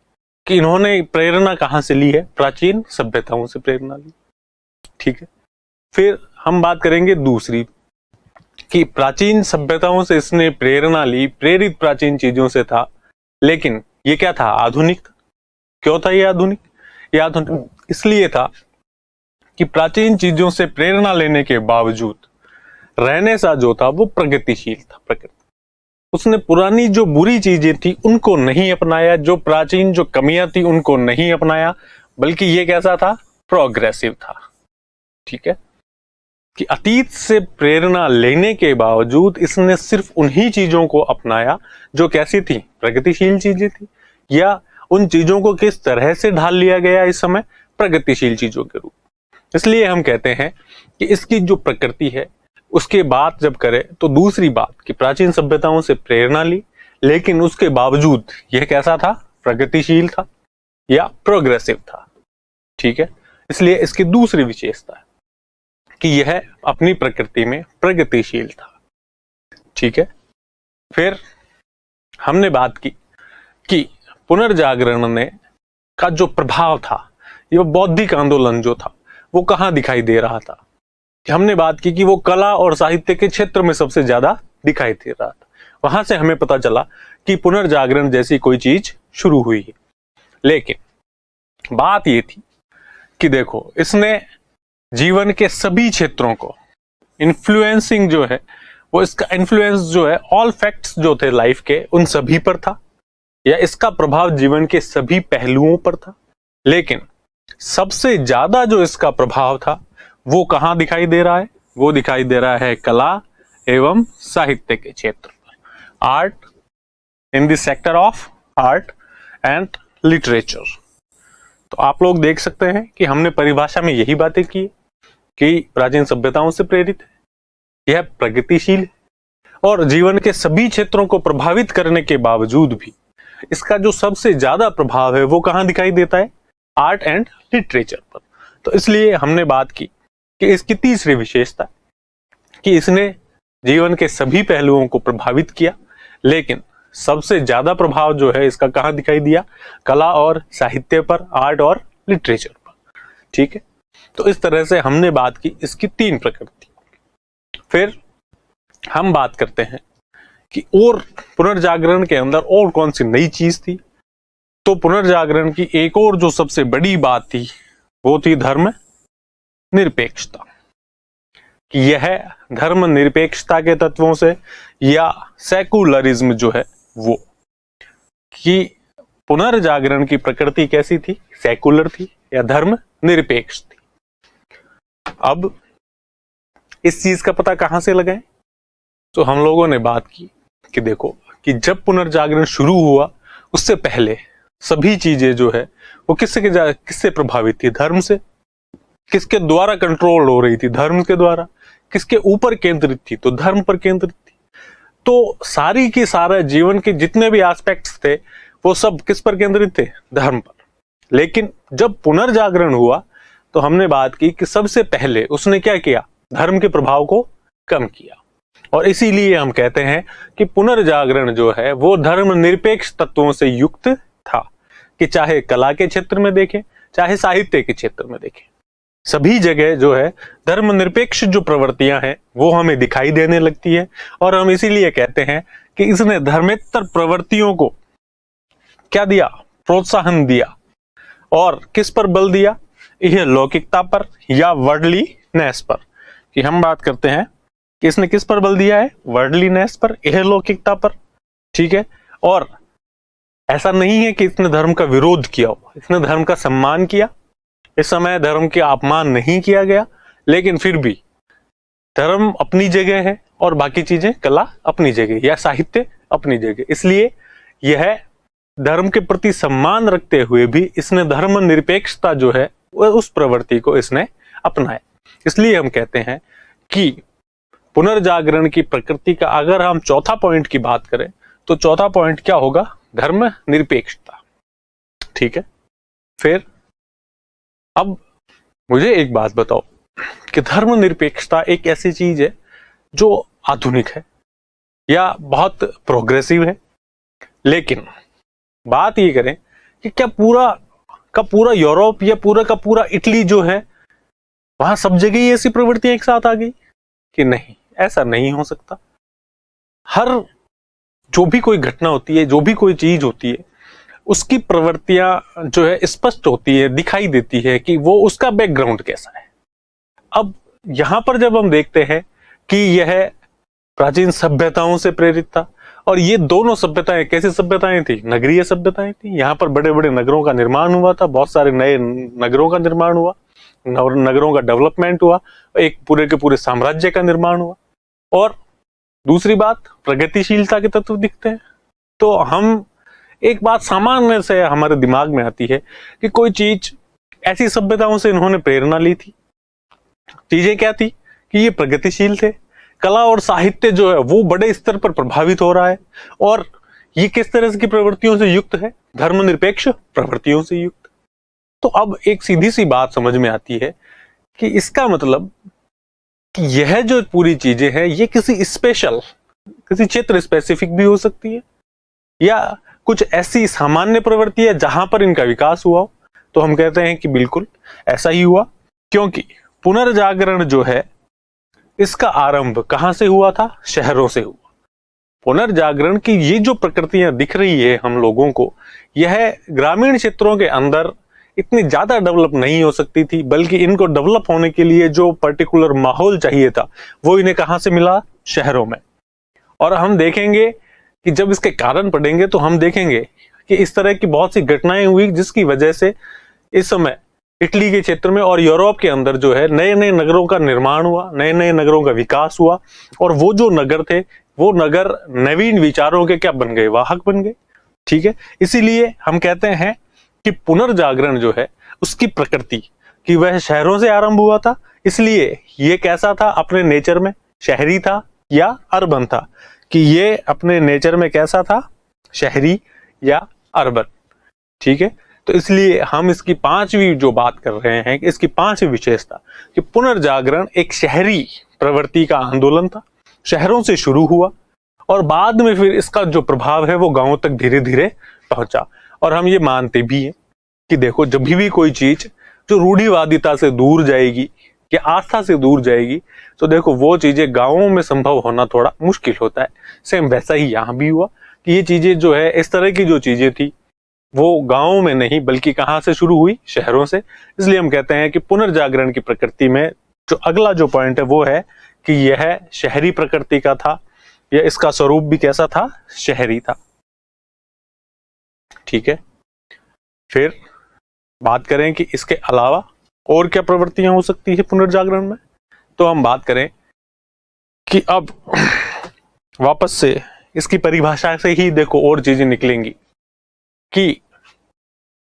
कि इन्होंने प्रेरणा कहां से ली है, प्राचीन सभ्यताओं से प्रेरणा ली। ठीक है, फिर हम बात करेंगे दूसरी कि प्राचीन सभ्यताओं से इसने प्रेरणा ली, प्रेरित प्राचीन चीजों से था, लेकिन ये क्या था, आधुनिक। क्यों था ये आधुनिक? ये आधुनिक इसलिए था कि प्राचीन चीजों से प्रेरणा लेने के बावजूद रेनेसा जो था वो प्रगतिशील था। प्रकृति उसने पुरानी जो बुरी चीजें थी उनको नहीं अपनाया, जो प्राचीन जो कमियां थी उनको नहीं अपनाया, बल्कि ये कैसा था, प्रोग्रेसिव था। ठीक है, कि अतीत से प्रेरणा लेने के बावजूद इसने सिर्फ उन्हीं चीजों को अपनाया जो कैसी थी, प्रगतिशील चीजें थी, या उन चीजों को किस तरह से ढाल लिया गया इस समय, प्रगतिशील चीजों के रूप। इसलिए हम कहते हैं कि इसकी जो प्रकृति है उसके बात जब करें तो दूसरी बात कि प्राचीन सभ्यताओं से प्रेरणा ली, लेकिन उसके बावजूद यह कैसा था, प्रगतिशील था या प्रोग्रेसिव था। ठीक है, इसलिए इसकी दूसरी विशेषता है कि यह अपनी प्रकृति में प्रगतिशील था। ठीक है, फिर हमने बात की कि पुनर्जागरण ने का जो प्रभाव था, ये बौद्धिक आंदोलन जो था वो कहाँ दिखाई दे रहा था। हमने बात की कि वो कला और साहित्य के क्षेत्र में सबसे ज्यादा दिखाई दे रहा था। वहां से हमें पता चला कि पुनर्जागरण जैसी कोई चीज शुरू हुई है। लेकिन बात ये थी कि देखो, इसने जीवन के सभी क्षेत्रों को इन्फ्लुएंसिंग जो है, वो इसका इन्फ्लुएंस जो है ऑल फैक्ट्स जो थे लाइफ के, उन सभी पर था, या इसका प्रभाव जीवन के सभी पहलुओं पर था। लेकिन सबसे ज्यादा जो इसका प्रभाव था वो कहां दिखाई दे रहा है? वो दिखाई दे रहा है कला एवं साहित्य के क्षेत्र पर, art, in the sector of art and literature. तो आप लोग देख सकते हैं कि हमने परिभाषा में यही बातें की कि प्राचीन सभ्यताओं से प्रेरित है, यह प्रगतिशील है और जीवन के सभी क्षेत्रों को प्रभावित करने के बावजूद भी इसका जो सबसे ज्यादा प्रभाव है वो कहां दिखाई देता है? आर्ट एंड लिटरेचर पर। तो इसलिए हमने बात की कि इसकी तीसरी विशेषता कि इसने जीवन के सभी पहलुओं को प्रभावित किया, लेकिन सबसे ज्यादा प्रभाव जो है इसका कहां दिखाई दिया? कला और साहित्य पर, आर्ट और लिटरेचर पर। ठीक है, तो इस तरह से हमने बात की इसकी तीन प्रकृति। फिर हम बात करते हैं कि और पुनर्जागरण के अंदर और कौन सी नई चीज थी। तो पुनर्जागरण की एक और जो सबसे बड़ी बात थी वो थी धर्म निरपेक्षता। कि यह धर्म निरपेक्षता के तत्वों से, या सेकुलरिज्म जो है वो, कि पुनर्जागरण की प्रकृति कैसी थी? सेकुलर थी या धर्म निरपेक्ष थी। अब इस चीज का पता कहां से लगाएं? तो हम लोगों ने बात की कि देखो, कि जब पुनर्जागरण शुरू हुआ उससे पहले सभी चीजें जो है वो किससे प्रभावित थी? धर्म से। किसके द्वारा कंट्रोल हो रही थी? धर्म के द्वारा। किसके ऊपर केंद्रित थी? तो धर्म पर केंद्रित थी। तो सारी की सारा जीवन के जितने भी एस्पेक्ट्स थे वो सब किस पर केंद्रित थे? धर्म पर। लेकिन जब पुनर्जागरण हुआ तो हमने बात की कि सबसे पहले उसने क्या किया? धर्म के प्रभाव को कम किया। और इसीलिए हम कहते हैं कि पुनर्जागरण जो है वो धर्म निरपेक्ष तत्वों से युक्त था। कि चाहे कला के क्षेत्र में देखें, चाहे साहित्य के क्षेत्र में देखें, सभी जगह जो है धर्म निरपेक्ष जो प्रवृत्तियां हैं वो हमें दिखाई देने लगती है। और हम इसीलिए कहते हैं कि इसने धर्मेतर प्रवृत्तियों को क्या दिया? प्रोत्साहन दिया। और किस पर बल दिया? यह लौकिकता पर या वर्डलीनेस पर। कि हम बात करते हैं कि इसने किस पर बल दिया है? वर्डलीनेस पर, यह लौकिकता पर। ठीक है, और ऐसा नहीं है कि इसने धर्म का विरोध किया हो, इसने धर्म का सम्मान किया। इस समय धर्म के अपमान नहीं किया गया, लेकिन फिर भी धर्म अपनी जगह है और बाकी चीजें, कला अपनी जगह या साहित्य अपनी जगह। इसलिए यह धर्म के प्रति सम्मान रखते हुए भी इसने धर्म निरपेक्षता जो है उस प्रवृत्ति को इसने अपनाया। इसलिए हम कहते हैं कि पुनर्जागरण की प्रकृति का अगर हम चौथा पॉइंट की बात करें तो चौथा पॉइंट क्या होगा? धर्म निरपेक्षता। ठीक है, फिर अब मुझे एक बात बताओ कि धर्म निरपेक्षता एक ऐसी चीज है जो आधुनिक है या बहुत प्रोग्रेसिव है, लेकिन बात ये करें कि क्या पूरा का पूरा यूरोप या पूरा का पूरा इटली जो है वहां सब जगह ही ऐसी प्रवृत्तियां एक साथ आ गई? कि नहीं, ऐसा नहीं हो सकता। हर जो भी कोई घटना होती है, जो भी कोई चीज होती है, उसकी प्रवृत्तियां जो है स्पष्ट होती है, दिखाई देती है कि वो उसका बैकग्राउंड कैसा है। अब यहां पर जब हम देखते हैं कि यह प्राचीन सभ्यताओं से प्रेरित था, और ये दोनों सभ्यताएं कैसी सभ्यताएं थी? नगरीय सभ्यताएं थी। यहाँ पर बड़े बड़े नगरों का निर्माण हुआ था, बहुत सारे नए नगरों का निर्माण हुआ, नगरों का डेवलपमेंट हुआ, एक पूरे के पूरे साम्राज्य का निर्माण हुआ। और दूसरी बात, प्रगतिशीलता के तत्व दिखते हैं। तो हम एक बात सामान्य से हमारे दिमाग में आती है कि कोई चीज ऐसी सभ्यताओं से इन्होंने प्रेरणा ली थी। चीजें क्या थी? कि ये प्रगतिशील थे, कला और साहित्य जो है वो बड़े स्तर पर प्रभावित हो रहा है, और ये किस तरह की प्रवृत्तियों से युक्त है? धर्मनिरपेक्ष प्रवृत्तियों से युक्त। तो अब एक सीधी सी बात समझ में आती है कि इसका मतलब कि यह जो पूरी चीजें हैं ये किसी स्पेशल किसी क्षेत्र स्पेसिफिक भी हो सकती है, या कुछ ऐसी सामान्य प्रवृत्ति है जहां पर इनका विकास हुआ हो। तो हम कहते हैं कि बिल्कुल ऐसा ही हुआ, क्योंकि पुनर्जागरण जो है इसका आरंभ कहां से हुआ था? शहरों से हुआ। पुनर्जागरण की ये जो प्रकृतियां दिख रही है हम लोगों को, यह ग्रामीण क्षेत्रों के अंदर इतनी ज्यादा डेवलप नहीं हो सकती थी, बल्कि इनको डेवलप होने के लिए जो पर्टिकुलर माहौल चाहिए था वो इन्हें कहां से मिला? शहरों में। और हम देखेंगे कि जब इसके कारण पढ़ेंगे तो हम देखेंगे कि इस तरह की बहुत सी घटनाएं हुई जिसकी वजह से इस समय इटली के क्षेत्र में और यूरोप के अंदर जो है नए नए नगरों का निर्माण हुआ, नए नए नगरों का विकास हुआ, और वो जो नगर थे वो नगर नवीन विचारों के क्या बन गए? वाहक बन गए। ठीक है, इसीलिए हम कहते हैं कि पुनर्जागरण जो है उसकी प्रकृति कि वह शहरों से आरंभ हुआ था, इसलिए ये कैसा था? अपने नेचर में शहरी था या अर्बन था? कि ये अपने नेचर में कैसा था? शहरी या अर्बन। ठीक है, तो इसलिए हम इसकी पांचवी जो बात कर रहे हैं, इसकी पांचवी विशेषता कि पुनर्जागरण एक शहरी प्रवृत्ति का आंदोलन था, शहरों से शुरू हुआ और बाद में फिर इसका जो प्रभाव है वो गांवों तक धीरे धीरे पहुंचा। और हम ये मानते भी हैं कि देखो, जब भी कोई चीज जो रूढ़िवादिता से दूर जाएगी या आस्था से दूर जाएगी, तो देखो वो चीजें गांवों में संभव होना थोड़ा मुश्किल होता है। सेम वैसा ही यहाँ भी हुआ कि ये चीजें जो है, इस तरह की जो चीजें थी वो गांवों में नहीं बल्कि कहां से शुरू हुई? शहरों से। इसलिए हम कहते हैं कि पुनर्जागरण की प्रकृति में जो अगला जो पॉइंट है वो है कि यह शहरी प्रकृति का था, या इसका स्वरूप भी कैसा था? शहरी था। ठीक है, फिर बात करें कि इसके अलावा और क्या प्रवृत्तियां हो सकती है पुनर्जागरण में, तो हम बात करें कि अब वापस से इसकी परिभाषा से ही देखो और चीजें निकलेंगी कि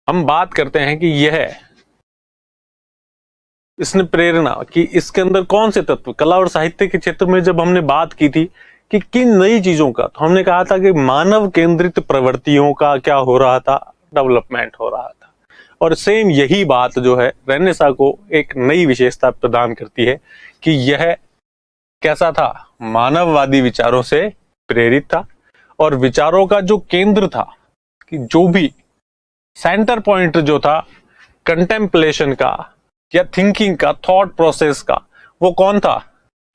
हम बात करते हैं कि यह इसने प्रेरणा कि इसके अंदर कौन से तत्व, कला और साहित्य के क्षेत्र में जब हमने बात की थी कि किन नई चीजों का, तो हमने कहा था कि मानव केंद्रित प्रवृत्तियों का क्या हो रहा था? डेवलपमेंट हो रहा था। और सेम यही बात जो है रेनेसां को एक नई विशेषता प्रदान करती है कि यह कैसा था? मानववादी विचारों से प्रेरित था, और विचारों का जो केंद्र था, कि जो भी सेंटर पॉइंट जो था कंटेम्पलेशन का या थिंकिंग का, थॉट प्रोसेस का, वो कौन था?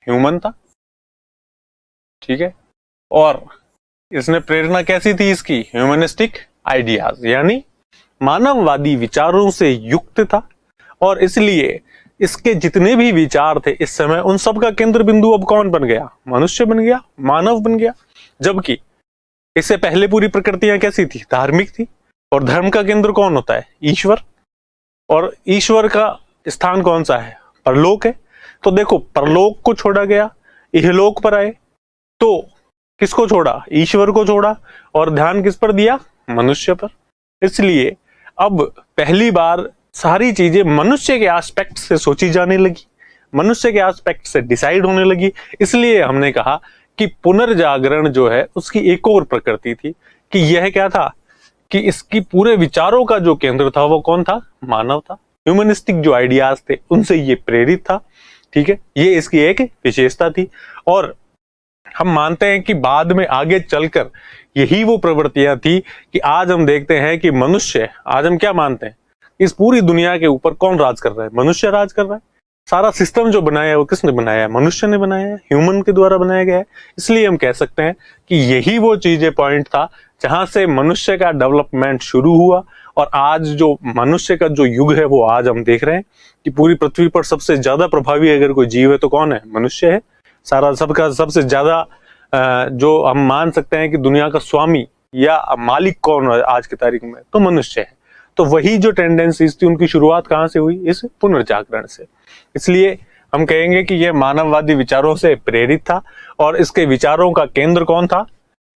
ह्यूमन था। ठीक है, और इसने प्रेरणा कैसी थी इसकी? ह्यूमनिस्टिक आइडियाज, यानी मानववादी विचारों से युक्त था। और इसलिए इसके जितने भी विचार थे इस समय, उन सब का केंद्र बिंदु अब कौन बन गया? मनुष्य बन गया, मानव बन गया। जबकि इससे पहले पूरी प्रकृतियां कैसी थी? धार्मिक थी। और धर्म का केंद्र कौन होता है? ईश्वर। और ईश्वर का स्थान कौन सा है? परलोक है। तो देखो, परलोक को छोड़ा गया, इहलोक पर आए, तो किसको छोड़ा? ईश्वर को छोड़ा, और ध्यान किस पर दिया? मनुष्य पर। इसलिए अब पहली बार सारी चीजें मनुष्य के एस्पेक्ट से सोची जाने लगी, मनुष्य के एस्पेक्ट से डिसाइड होने लगी। इसलिए हमने कहा कि पुनर्जागरण जो है उसकी एक और प्रकृति थी कि यह क्या था? कि इसकी पूरे विचारों का जो केंद्र था वो कौन था? मानव था। ह्यूमनिस्टिक जो आइडियाज थे उनसे ये प्रेरित था। ठीक है, ये इसकी एक विशेषता थी। और हम मानते हैं कि बाद में आगे चलकर यही वो प्रवृत्तियां थी कि आज हम देखते हैं कि मनुष्य, आज हम क्या मानते हैं? इस पूरी दुनिया के ऊपर कौन राज कर रहा है? मनुष्य राज कर रहा है। सारा सिस्टम जो बनाया है वो किसने बनाया है? मनुष्य ने बनाया है, ह्यूमन के द्वारा बनाया गया है। इसलिए हम कह सकते हैं कि यही वो चीजें पॉइंट था जहां से मनुष्य का डेवलपमेंट शुरू हुआ। और आज जो मनुष्य का जो युग है वो आज हम देख रहे हैं कि पूरी पृथ्वी पर सबसे ज्यादा प्रभावी अगर कोई जीव है तो कौन है? मनुष्य है। सारा सबका सबसे ज्यादा जो हम मान सकते हैं कि दुनिया का स्वामी या मालिक कौन है आज की तारीख में? तो मनुष्य है। तो वही जो टेंडेंसीज थी उनकी शुरुआत कहां से हुई? इस पुनर्जागरण से। इसलिए हम कहेंगे कि यह मानववादी विचारों से प्रेरित था, और इसके विचारों का केंद्र कौन था?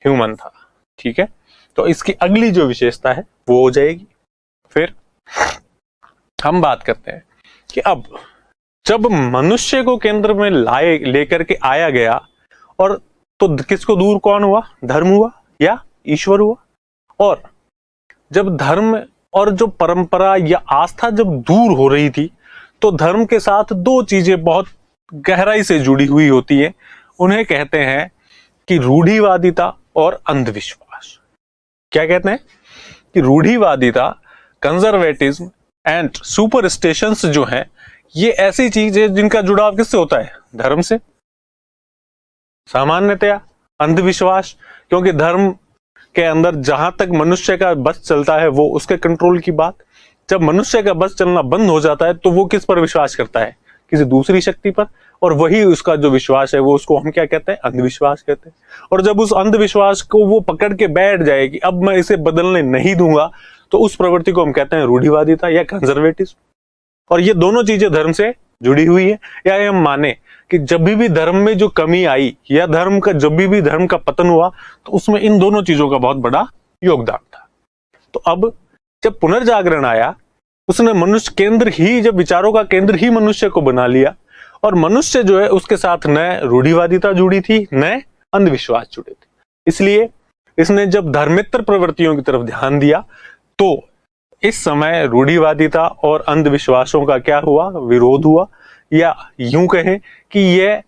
ह्यूमन था। ठीक है, तो इसकी अगली जो विशेषता है वो हो जाएगी। फिर हम बात करते हैं कि अब जब मनुष्य को केंद्र में लेकर के आया गया, और तो किसको दूर कौन हुआ? धर्म हुआ या ईश्वर हुआ। और जब धर्म और जो परंपरा या आस्था जब दूर हो रही थी, तो धर्म के साथ दो चीजें बहुत गहराई से जुड़ी हुई होती है। उन्हें कहते हैं कि रूढ़िवादिता और अंधविश्वास। क्या कहते हैं कि रूढ़िवादिता, कंजर्वेटिज्म एंड सुपरस्टिशंस जो है, ये ऐसी चीज है जिनका जुड़ाव किससे होता है? धर्म से। सामान्यतया अंधविश्वास, क्योंकि धर्म के अंदर जहां तक मनुष्य का बस चलता है वो उसके कंट्रोल की बात। जब मनुष्य का बस चलना बंद हो जाता है तो वो किस पर विश्वास करता है? किसी दूसरी शक्ति पर, और वही उसका जो विश्वास है वो उसको हम क्या कहते हैं? अंधविश्वास कहते हैं। और जब उस अंधविश्वास को वो पकड़ के बैठ जाए कि अब मैं इसे बदलने नहीं दूंगा, तो उस प्रवृत्ति को हम कहते हैं रूढ़िवादिता या कंजर्वेटिज्म। और ये दोनों चीजें धर्म से जुड़ी हुई है। या हम माने कि जब भी धर्म में जो कमी आई या जब भी धर्म का पतन हुआ, तो उसमें इन दोनों चीजों का बहुत बड़ा योगदान था। तो अब जब पुनर्जागरण आया, उसने मनुष्य केंद्र ही, जब विचारों का केंद्र ही मनुष्य को बना लिया, और मनुष्य जो है उसके साथ न रूढ़िवादिता जुड़ी थी न अंधविश्वास जुड़े थे। इसलिए इसने जब धर्मेतर प्रवृत्तियों की तरफ ध्यान दिया, तो इस समय रूढ़िवादिता और अंधविश्वासों का क्या हुआ? विरोध हुआ। या यूं कहें कि यह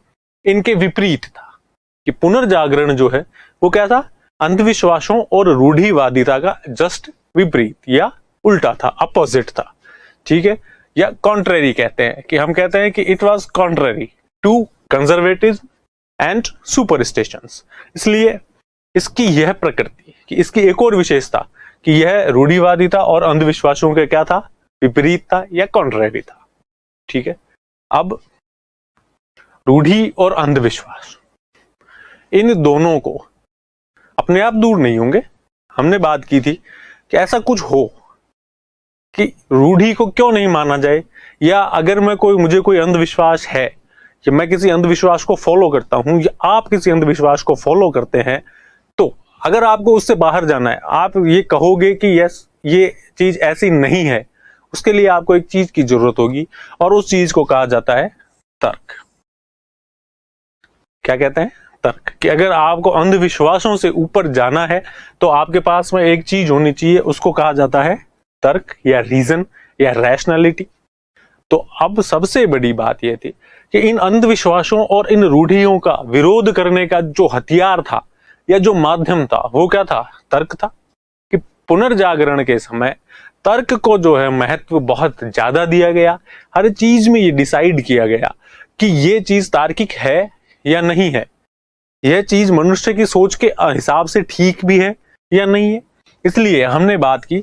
इनके विपरीत था, कि पुनर्जागरण जो है वो क्या था? अंधविश्वासों और रूढ़िवादिता का जस्ट विपरीत या उल्टा था, अपोजिट था। ठीक है, या कॉन्ट्रेरी कहते हैं, कि हम कहते हैं कि it was contrary to conservatism and superstitions. इसलिए इसकी यह प्रकृति, कि इसकी एक और विशेषता कि यह रूढ़िवादिता और अंधविश्वासों के क्या था? विपरीत था या कॉन्ट्रेरी था। ठीक है, अब रूढ़ि और अंधविश्वास, इन दोनों को अपने आप दूर नहीं होंगे। हमने बात की थी कि ऐसा कुछ हो कि रूढ़ि को क्यों नहीं माना जाए, या अगर मुझे कोई अंधविश्वास है, कि मैं किसी अंधविश्वास को फॉलो करता हूं या आप किसी अंधविश्वास को फॉलो करते हैं, तो अगर आपको उससे बाहर जाना है, आप ये कहोगे कि यस ये चीज ऐसी नहीं है, उसके लिए आपको एक चीज की जरूरत होगी, और उस चीज को कहा जाता है तर्क। क्या कहते हैं? तर्क। कि अगर आपको अंधविश्वासों से ऊपर जाना है तो आपके पास में एक चीज होनी चाहिए, उसको कहा जाता है तर्क या रीजन या रैशनैलिटी। तो अब सबसे बड़ी बात यह थी कि इन अंधविश्वासों और इन रूढ़ियों का विरोध करने का जो हथियार था या जो माध्यम था वो क्या था? तर्क था। कि पुनर्जागरण के समय तर्क को जो है महत्व बहुत ज्यादा दिया गया। हर चीज में ये डिसाइड किया गया कि ये चीज तार्किक है या नहीं है, यह चीज मनुष्य की सोच के हिसाब से ठीक भी है या नहीं है। इसलिए हमने बात की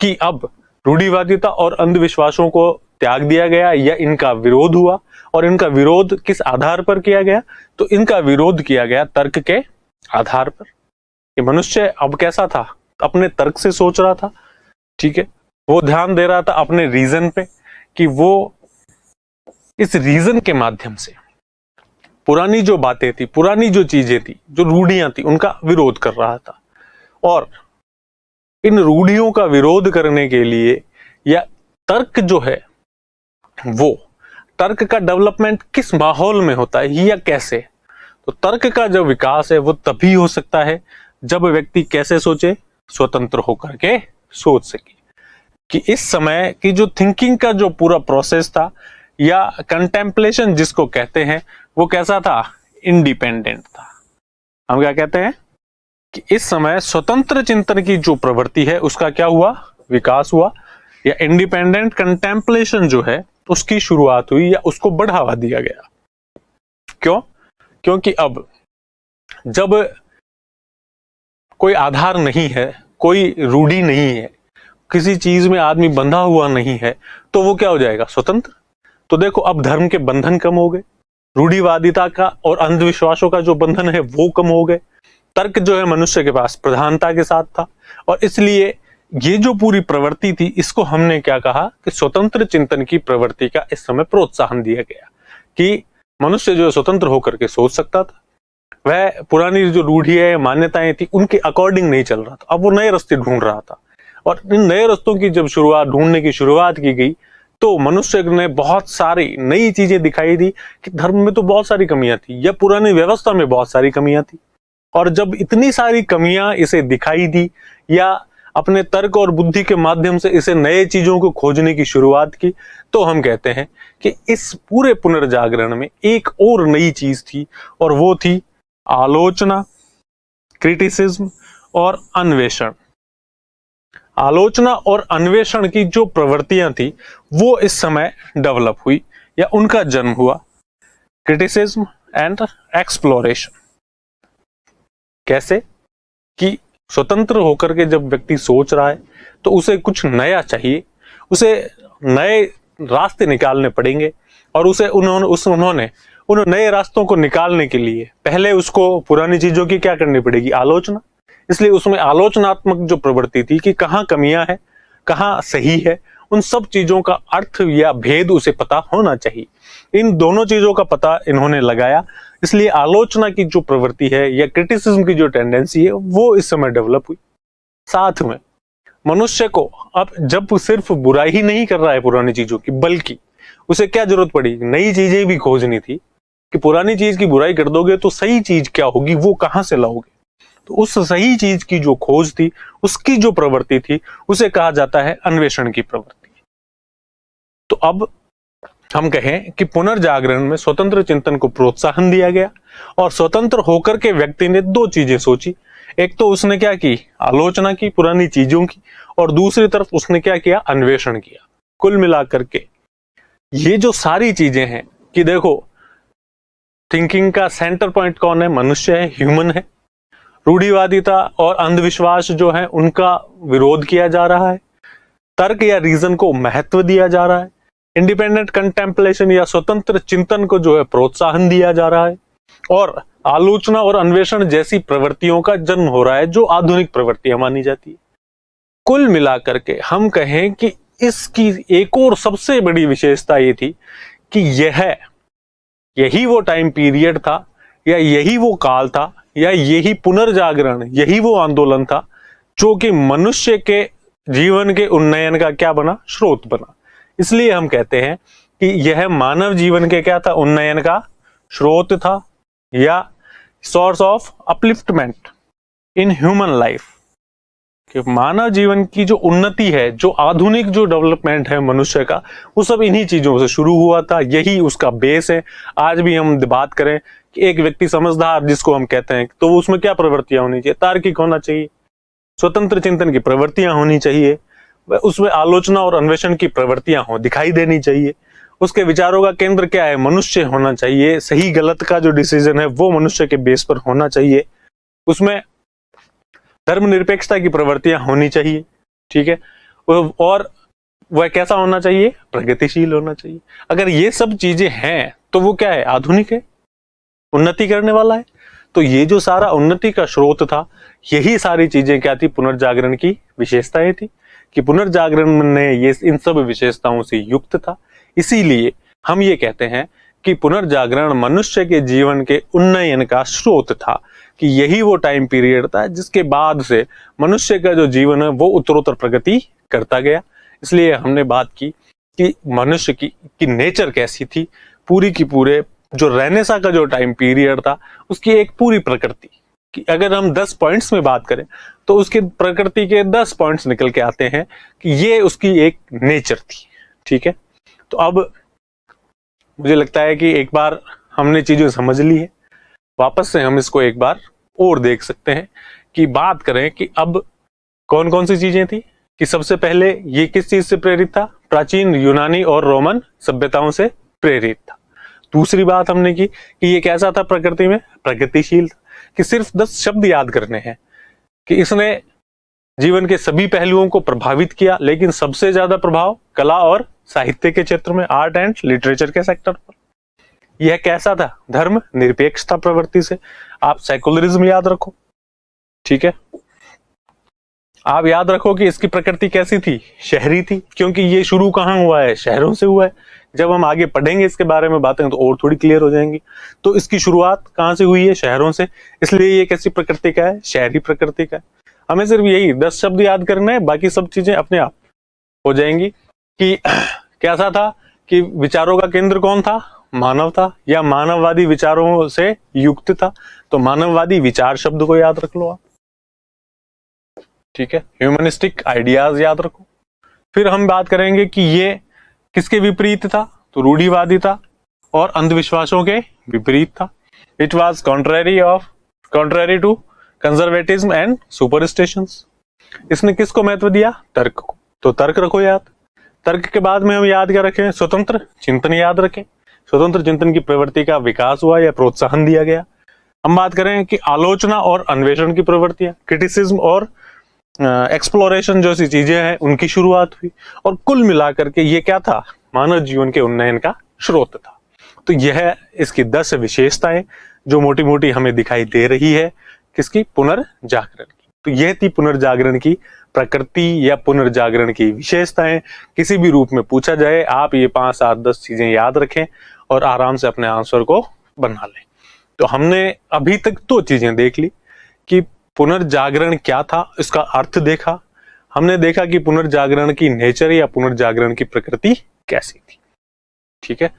कि अब रूढ़िवादिता और अंधविश्वासों को त्याग दिया गया या इनका विरोध हुआ, और इनका विरोध किस आधार पर किया गया? तो इनका विरोध किया गया तर्क के आधार पर। कि मनुष्य अब कैसा था? अपने तर्क से सोच रहा था। ठीक है, वो ध्यान दे रहा था अपने रीजन पे, कि वो इस रीजन के माध्यम से पुरानी जो बातें थी, पुरानी जो चीजें थी, जो रूढ़ियां थी, उनका विरोध कर रहा था। और इन रूढ़ियों का विरोध करने के लिए या तर्क जो है, वो तर्क का डेवलपमेंट किस माहौल में होता है या कैसे? तो तर्क का जो विकास है वो तभी हो सकता है जब व्यक्ति कैसे सोचे? स्वतंत्र होकर के सोच सके। कि इस समय की जो थिंकिंग का जो पूरा प्रोसेस था या कंटेम्पलेशन जिसको कहते हैं, वो कैसा था? इंडिपेंडेंट था। हम क्या कहते हैं कि इस समय स्वतंत्र चिंतन की जो प्रवृत्ति है उसका क्या हुआ? विकास हुआ, या इंडिपेंडेंट कंटेम्पलेशन जो है उसकी शुरुआत हुई या उसको बढ़ावा दिया गया। क्यों? क्योंकि अब जब कोई आधार नहीं है, कोई रूढ़ी नहीं है, किसी चीज में आदमी बंधा हुआ नहीं है, तो वो क्या हो जाएगा? स्वतंत्र। तो देखो अब धर्म के बंधन कम हो गए, रूढ़िवादिता का और अंधविश्वासों का जो बंधन है वो कम हो गए, तर्क जो है मनुष्य के पास प्रधानता के साथ था। और इसलिए ये जो पूरी प्रवृत्ति थी, इसको हमने क्या कहा कि स्वतंत्र चिंतन की प्रवृत्ति का इस समय प्रोत्साहन दिया गया, कि मनुष्य जो स्वतंत्र होकर के सोच सकता था। वह पुरानी जो रूढ़ियां मान्यताएं थी उनके अकॉर्डिंग नहीं चल रहा था, अब वो नए रास्ते ढूंढ रहा था। और इन नए रास्तों की जब ढूंढने की शुरुआत की गई, तो मनुष्य ने बहुत सारी नई चीजें दिखाई दी कि धर्म में तो बहुत सारी कमियां थी या पुरानी व्यवस्था में बहुत सारी कमियां थी। और जब इतनी सारी कमियां इसे दिखाई दी या अपने तर्क और बुद्धि के माध्यम से इसे नए चीजों को खोजने की शुरुआत की, तो हम कहते हैं कि इस पूरे पुनर्जागरण में एक और नई चीज थी, और वो थी आलोचना क्रिटिसिज्म और अन्वेषण। आलोचना और अन्वेषण की जो प्रवृत्तियां थी वो इस समय डेवलप हुई या उनका जन्म हुआ। Criticism and exploration. कैसे कि स्वतंत्र होकर के जब व्यक्ति सोच रहा है तो उसे कुछ नया चाहिए, उसे नए रास्ते निकालने पड़ेंगे और उन्होंने उन नए रास्तों को निकालने के लिए पहले उसको पुरानी चीजों की क्या करनी पड़ेगी, आलोचना। इसलिए उसमें आलोचनात्मक जो प्रवृत्ति थी कि कहाँ कमियां हैं, कहाँ सही है, उन सब चीजों का अर्थ या भेद उसे पता होना चाहिए। इन दोनों चीजों का पता इन्होंने लगाया, इसलिए आलोचना की जो प्रवृत्ति है या क्रिटिसिज्म की जो टेंडेंसी है वो इस समय डेवलप हुई। साथ में मनुष्य को अब जब सिर्फ बुराई ही नहीं कर रहा है पुरानी चीजों की, बल्कि उसे क्या जरूरत पड़ी, नई चीजें भी खोजनी थी कि पुरानी चीज की बुराई कर दोगे तो सही चीज क्या होगी, वो कहां से लाओगे। तो उस सही चीज की जो खोज थी, उसकी जो प्रवृत्ति थी, उसे कहा जाता है अन्वेषण की प्रवृत्ति। तो अब हम कहें कि पुनर्जागरण में स्वतंत्र चिंतन को प्रोत्साहन दिया गया और स्वतंत्र होकर के व्यक्ति ने दो चीजें सोची। एक तो उसने क्या की, आलोचना की पुरानी चीजों की, और दूसरी तरफ उसने क्या किया, अन्वेषण किया। कुल मिलाकर के ये जो सारी चीजें हैं कि देखो, थिंकिंग का सेंटर पॉइंट कौन है, मनुष्य है, ह्यूमन है। रूढ़िवादिता और अंधविश्वास जो है उनका विरोध किया जा रहा है, तर्क या रीजन को महत्व दिया जा रहा है, इंडिपेंडेंट कंटेम्पलेशन या स्वतंत्र चिंतन को जो है प्रोत्साहन दिया जा रहा है, और आलोचना और अन्वेषण जैसी प्रवृत्तियों का जन्म हो रहा है जो आधुनिक प्रवृत्तियां मानी जाती है। कुल मिलाकर के हम कहें कि इसकी एक और सबसे बड़ी विशेषता ये थी कि यही वो टाइम पीरियड था या यही वो काल था या यही पुनर्जागरण, यही वो आंदोलन था जो कि मनुष्य के जीवन के उन्नयन का क्या बना, स्रोत बना। इसलिए हम कहते हैं कि यह मानव जीवन के क्या था, उन्नयन का स्रोत था या source of upliftment in human life. कि मानव जीवन की जो उन्नति है, जो आधुनिक जो डेवलपमेंट है मनुष्य का, वो सब इन्हीं चीजों से शुरू हुआ था, यही उसका बेस है। आज भी हम बात करें कि एक व्यक्ति समझदार जिसको हम कहते हैं, तो उसमें क्या प्रवृत्तियां होनी चाहिए, तार्किक होना चाहिए, स्वतंत्र चिंतन की प्रवृत्तियां होनी चाहिए, उसमें आलोचना और अन्वेषण की प्रवृत्तियां हो दिखाई देनी चाहिए, उसके विचारों का केंद्र क्या है, मनुष्य होना चाहिए, सही गलत का जो डिसीजन है वो मनुष्य के बेस पर होना चाहिए, उसमें धर्मनिरपेक्षता की प्रवृत्तियां होनी चाहिए, ठीक है, और वह कैसा होना चाहिए, प्रगतिशील होना चाहिए। अगर ये सब चीजें हैं तो वो क्या है, आधुनिक है, उन्नति करने वाला है। तो ये जो सारा उन्नति का स्रोत था, यही सारी चीजें क्या थी, पुनर्जागरण की विशेषताएं थी कि पुनर्जागरण ने ये इन सब विशेषताओं से युक्त था। इसीलिए हम ये कहते हैं कि पुनर्जागरण मनुष्य के जीवन के उन्नयन का स्रोत था, कि यही वो टाइम पीरियड था जिसके बाद से मनुष्य का जो जीवन है वो उत्तरोत्तर प्रगति करता गया। इसलिए हमने बात की कि मनुष्य की नेचर कैसी थी, पूरी की पूरे जो रेनेसां का जो टाइम पीरियड था उसकी एक पूरी प्रकृति कि अगर हम 10 पॉइंट्स में बात करें तो उसके प्रकृति के 10 पॉइंट्स निकल के आते हैं कि ये उसकी एक नेचर थी। ठीक है, तो अब मुझे लगता है कि एक बार हमने चीजें समझ ली है, वापस से हम इसको एक बार और देख सकते हैं कि बात करें कि अब कौन कौन सी चीजें थी। कि सबसे पहले ये किस चीज से प्रेरित था, प्राचीन यूनानी और रोमन सभ्यताओं से प्रेरित था। दूसरी बात हमने की कि ये कैसा था, प्रकृति में प्रगतिशील था, कि सिर्फ 10 शब्द याद करने हैं कि इसने जीवन के सभी पहलुओं को प्रभावित किया, लेकिन सबसे ज्यादा प्रभाव कला और साहित्य के क्षेत्र में, आर्ट एंड लिटरेचर के सेक्टर पर। यह कैसा था, धर्म निरपेक्षता प्रवृत्ति से। आप सेकुलरिज्म याद रखो, ठीक है, आप याद रखो कि इसकी प्रकृति कैसी थी, शहरी थी, क्योंकि ये शुरू कहां हुआ है, शहरों से हुआ है। जब हम आगे पढ़ेंगे इसके बारे में बातें तो और थोड़ी क्लियर हो जाएंगी। तो इसकी शुरुआत कहां से हुई है, शहरों से, इसलिए ये कैसी प्रकृति का है, शहरी प्रकृति का है। हमें सिर्फ यही 10 शब्द याद करना है, बाकी सब चीजें अपने आप हो जाएंगी। कि कैसा था, कि विचारों का केंद्र कौन था, मानव था, या मानववादी विचारों से युक्त था। तो मानववादी विचार शब्द को याद रख लो आप, ठीक है, ह्यूमनिस्टिक आइडियाज याद रखो। फिर हम बात करेंगे कि ये किसके विपरीत था, तो रूढ़िवादी था और अंधविश्वासों के विपरीत था। It was contrary to conservatism and superstitions. इसने किसको महत्व दिया? तर्क को। तो तर्क रखो याद। तर्क के बाद में हम याद क्या रखें? स्वतंत्र चिंतन याद रखें। स्वतंत्र चिंतन की प्रवृत्ति का विकास हुआ या प्रोत्साहन दिया गया। हम बात करें कि आलोचना और अन्वेषण की प्रवृत्तियां, क्रिटिसिज्म और एक्सप्लोरेशन जैसी चीजें हैं, उनकी शुरुआत हुई। और कुल मिलाकर के ये क्या था? मानव जीवन के उन्नयन का स्रोत था। तो यह इसकी 10 विशेषताएं जो मोटी मोटी हमें दिखाई दे रही है, किसकी? पुनर्जागरण की। तो यह थी पुनर्जागरण की प्रकृति या पुनर्जागरण की विशेषताएं। किसी भी रूप में पूछा जाए, आप ये 5, 7, 10 चीजें याद रखें और आराम से अपने आंसर को बना लें। तो हमने अभी तक 2 चीजें देख ली कि पुनर्जागरण क्या था, इसका अर्थ देखा। हमने देखा कि पुनर्जागरण की नेचर या पुनर्जागरण की प्रकृति कैसी थी। ठीक है।